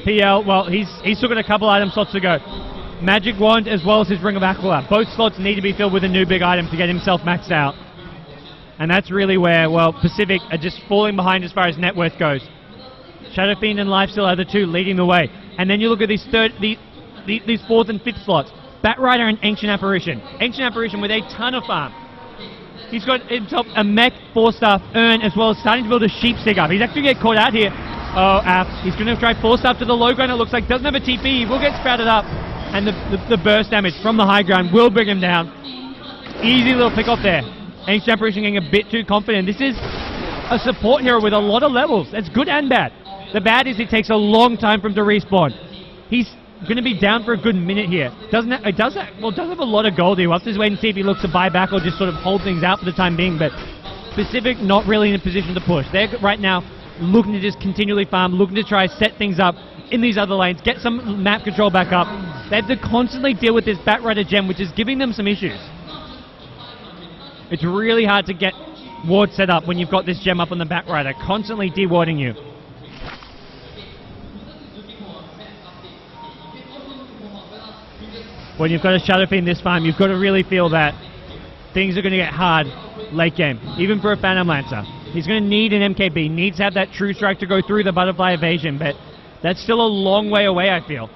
[SPEAKER 1] PL, well, he's still got a couple item slots to go. Magic Wand as well as his Ring of Aquila. Both slots need to be filled with a new big item to get himself maxed out. And that's really where, well, Pacific are just falling behind as far as net worth goes. Shadow Fiend and Lifestealer are the two leading the way. And then you look at these 4th and 5th slots. Batrider and Ancient Apparition. Ancient Apparition with a ton of farm. He's got himself a mech 4-star urn as well as starting to build a sheep stick up. He's actually going to get caught out here. Oh, He's going to try 4-star to the low ground. It looks like doesn't have a TP. He will get sprouted up. And the burst damage from the high ground will bring him down. Easy little pick off there. Ancient Apparition getting a bit too confident. This is a support hero with a lot of levels. That's good and bad. The bad is it takes a long time for him to respawn. He's going to be down for a good minute here. Does have a lot of gold here. We'll have to wait and see if he looks to buy back or just sort of hold things out for the time being. But Pacific not really in a position to push. They're right now looking to just continually farm, looking to try set things up in these other lanes, get some map control back up. They have to constantly deal with this Batrider gem, which is giving them some issues. It's really hard to get ward set up when you've got this gem up on the Batrider, constantly de-warding you. When you've got a Shadow Fiend this farm, you've got to really feel that things are going to get hard late game, even for a Phantom Lancer. He's going to need an MKB, needs to have that True Strike to go through the Butterfly Evasion, but that's still a long way away, I feel.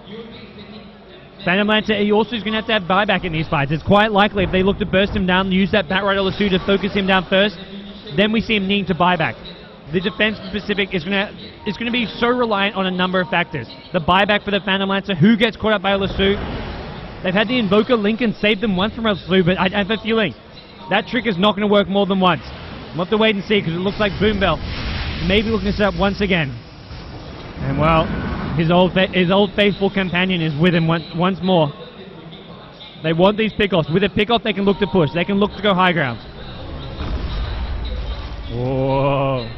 [SPEAKER 1] Phantom Lancer, he also is going to have buyback in these fights. It's quite likely if they look to burst him down, use that Batrider Lasso to focus him down first, then we see him needing to buyback. The defense for Pacific is going to be so reliant on a number of factors. The buyback for the Phantom Lancer, who gets caught up by a Lasso, They've had the Invoker Lincoln save them once from Rasu, but I have a feeling that trick is not going to work more than once. We'll have to wait and see, because it looks like Boombell maybe looking to set up once again. And well, his old faithful companion is with him once more. They want these pickoffs. With a pickoff, they can look to push. They can look to go high ground. Whoa.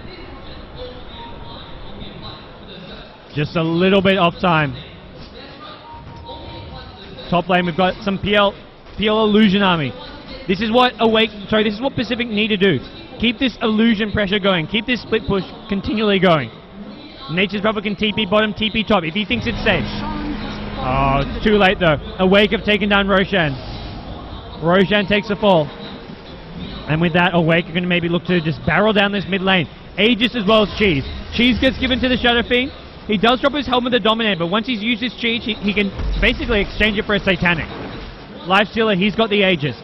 [SPEAKER 1] Just a little bit off time. Top lane, we've got some PL Illusion Army. This is what Pacific need to do. Keep this illusion pressure going. Keep this split push continually going. Nature's Prophet can TP bottom, TP top if he thinks it's safe. Oh, it's too late though. Awake have taken down Roshan. Roshan takes a fall. And with that, Awake are going to maybe look to just barrel down this mid lane. Aegis as well as Cheese. Cheese gets given to the Shadow Fiend. He does drop his helmet to dominate, but once he's used his Cheese, he can basically exchange it for a Satanic. Lifestealer, he's got the Aegis.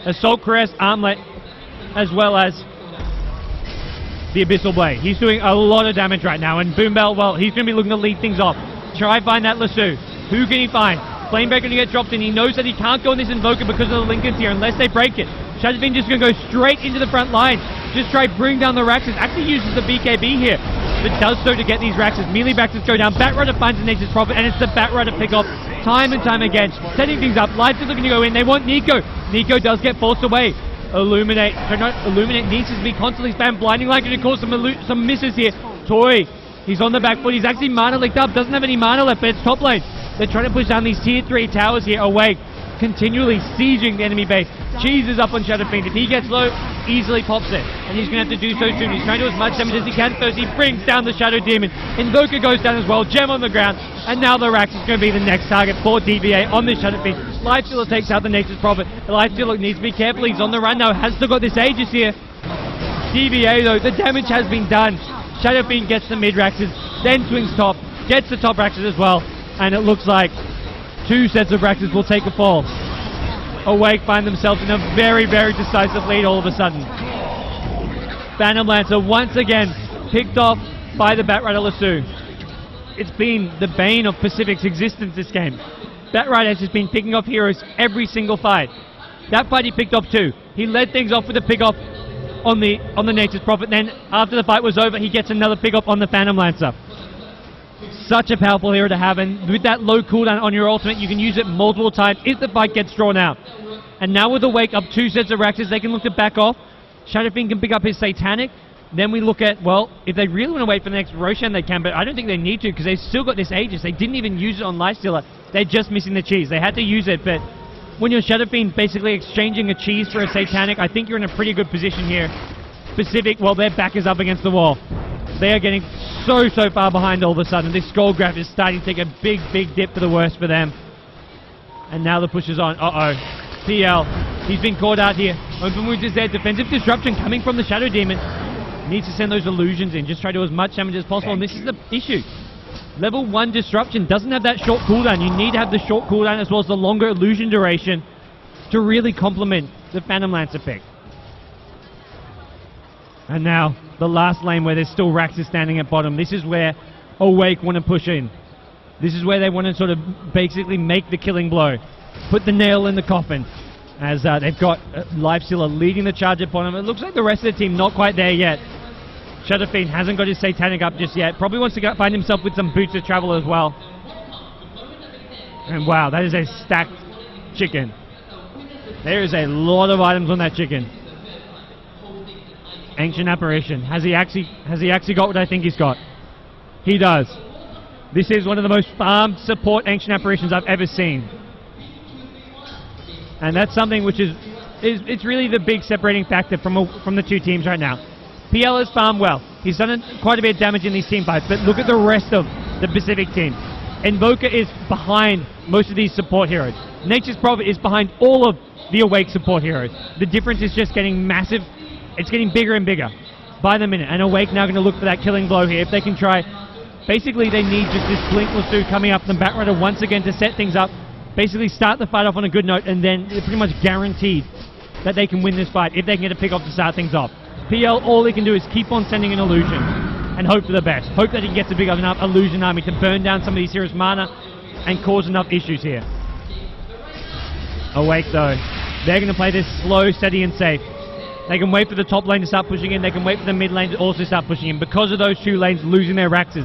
[SPEAKER 1] Assault Caress, Armlet, as well as the Abyssal Blade. He's doing a lot of damage right now, and Boombell, well, he's going to be looking to lead things off. Try and find that lasso. Who can he find? Flamebreaker going to get dropped in. He knows that he can't go on this Invoker because of the Lincolns here unless they break it. Shadow Fiend just going to go straight into the front line. Just try to bring down the Raxus. Actually uses the BKB here, but does so to get these Raxus. Melee Raxus go down. Batrider finds the Nature's Prophet, and it's the Batrider pick off time and time again. Setting things up. Lives are looking to go in. They want Nico. Nico does get forced away. Illuminate needs to be constantly spam. Blinding Light going to cause some misses here. Toy, he's on the back foot. He's actually mana licked up. Doesn't have any mana left, but it's top lane. They're trying to push down these tier 3 towers here. Awake, continually sieging the enemy base. Cheese is up on Shadow Fiend. If he gets low, easily pops it. And he's going to have to do so soon. He's trying to do as much damage as he can first. He brings down the Shadow Demon. Invoker goes down as well. Gem on the ground. And now the Rax is going to be the next target for DVA on this Shadow Fiend. Lifestealer takes out the Nature's Prophet. The Lifestealer needs to be careful. He's on the run now. Has still got this Aegis here. DVA though, the damage has been done. Shadow Fiend gets the mid Raxes, then swings top, gets the top Raxes as well. And it looks like 2 sets of Raxes will take a fall. Awake find themselves in a very, very decisive lead all of a sudden. Phantom Lancer once again picked off by the Batrider lasso. It's been the bane of Pacific's existence this game. Batrider has just been picking off heroes every single fight. That fight he picked off 2. He led things off with a pick off on the Nature's Prophet. Then after the fight was over, he gets another pick off on the Phantom Lancer. Such a powerful hero to have, and with that low cooldown on your ultimate, you can use it multiple times if the fight gets drawn out. And now with Awake up 2 sets of Raxes, they can look to back off. Shadow Fiend can pick up his Satanic. Then we look at, well, if they really want to wait for the next Roshan, they can, but I don't think they need to because they've still got this Aegis. They didn't even use it on Lifestealer. They're just missing the Cheese. They had to use it, but when you're Shadow Fiend basically exchanging a Cheese for a Satanic, I think you're in a pretty good position here. Pacific, well, their back is up against the wall. They are getting so far behind all of a sudden. This Skull Graph is starting to take a big dip for the worse for them. And now the push is on. PL, he's been caught out here. Open wounds is there. Defensive disruption coming from the Shadow Demon. Needs to send those illusions in. Just try to do as much damage as possible. And this is the issue. Level 1 disruption doesn't have that short cooldown. You need to have the short cooldown as well as the longer illusion duration to really complement the Phantom Lancer pick. And now, the last lane where there's still Raxus standing at bottom. This is where Awake want to push in. This is where they want to sort of basically make the killing blow. Put the nail in the coffin. As they've got Lifestealer leading the charge at bottom. It looks like the rest of the team not quite there yet. Shadow Fiend hasn't got his Satanic up just yet. Probably wants to find himself with some boots of travel as well. And wow, that is a stacked chicken. There is a lot of items on that chicken. Ancient Apparition. Has he actually got what I think he's got? He does. This is one of the most farmed support Ancient Apparitions I've ever seen. And that's something which is it's really the big separating factor from the 2 teams right now. PL has farmed well. He's done quite a bit of damage in these team fights, but look at the rest of the Pacific team. Invoker is behind most of these support heroes. Nature's Prophet is behind all of the Awake support heroes. The difference is just getting massive. It's getting bigger and bigger by the minute. And Awake now going to look for that killing blow here. If they can try, basically they need just this Blink Lasso coming up from Batrider once again to set things up. Basically start the fight off on a good note, and then they're pretty much guaranteed that they can win this fight if they can get a pick off to start things off. PL, all he can do is keep on sending an illusion and hope for the best. Hope that he gets a big enough illusion army to burn down some of these heroes' mana and cause enough issues here. Awake, though. They're going to play this slow, steady, and safe. They can wait for the top lane to start pushing in. They can wait for the mid lane to also start pushing in. Because of those 2 lanes losing their Raxes,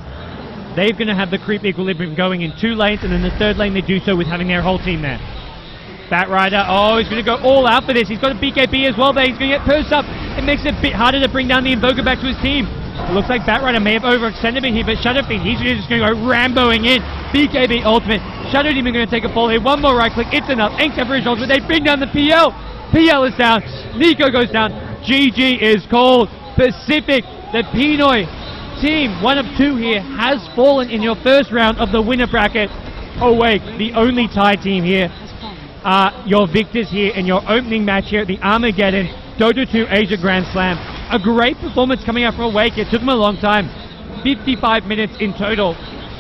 [SPEAKER 1] they're going to have the creep equilibrium going in 2 lanes, and then the 3rd lane they do so with having their whole team there. Batrider, he's going to go all out for this. He's got a BKB as well there. He's going to get pursed up. It makes it a bit harder to bring down the Invoker back to his team. It looks like Batrider may have overextended a bit here, but Shadowfiend, he's just going to go Ramboing in. BKB ultimate. Shadow Demon going to take a fall here. One more right click. It's enough. Ink Temporary ultimate. They bring down the PL. PL is down. Nico goes down. GG is called. Pacific, the Pinoy team, 1 of 2 here, has fallen in your first round of the winner bracket. Awake, the only tie team here, are your victors here in your opening match here at the Armageddon Dota 2 Asia Grand Slam. A great performance coming out from Awake. It took them a long time, 55 minutes in total,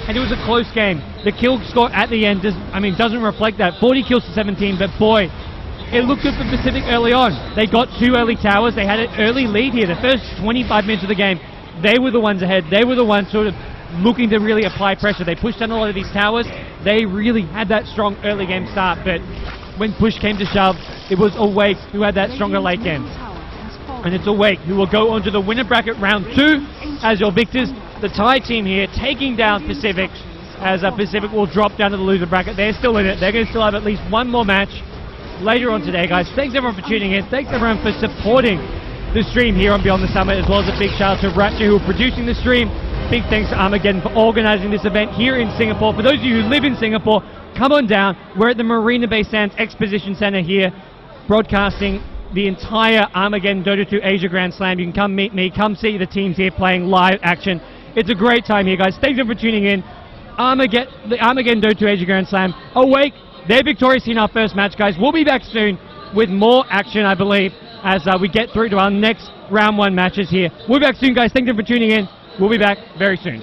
[SPEAKER 1] and it was a close game. The kill score at the end doesn't reflect that. 40 kills to 17, but boy, it looked good for Pacific early on. They got 2 early towers. They had an early lead here. The first 25 minutes of the game, they were the ones ahead. They were the ones sort of looking to really apply pressure. They pushed down a lot of these towers. They really had that strong early game start, but when push came to shove, it was Awake who had that stronger late game. And it's Awake who will go on to the winner bracket round 2 as your victors. The tie team here taking down Pacific, as Pacific will drop down to the loser bracket. They're still in it. They're going to still have at least one more match later on today, guys. Thanks everyone for tuning in. Thanks everyone for supporting the stream here on Beyond the Summit, as well as a big shout out to Rapture who are producing the stream. Big thanks to Armaggeddon for organizing this event here in Singapore. For those of you who live in Singapore, come on down. We're at the Marina Bay Sands Exposition Center here, broadcasting the entire Armaggeddon Dota 2 Asia Grand Slam. You can come meet me, come see the teams here playing live action. It's a great time here, guys. Thanks everyone for tuning in. The Armaggeddon Dota 2 Asia Grand Slam. Awake, they're victorious in our first match, guys. We'll be back soon with more action, I believe, as we get through to our next round 1 matches here. We'll be back soon, guys. Thank you for tuning in. We'll be back very soon.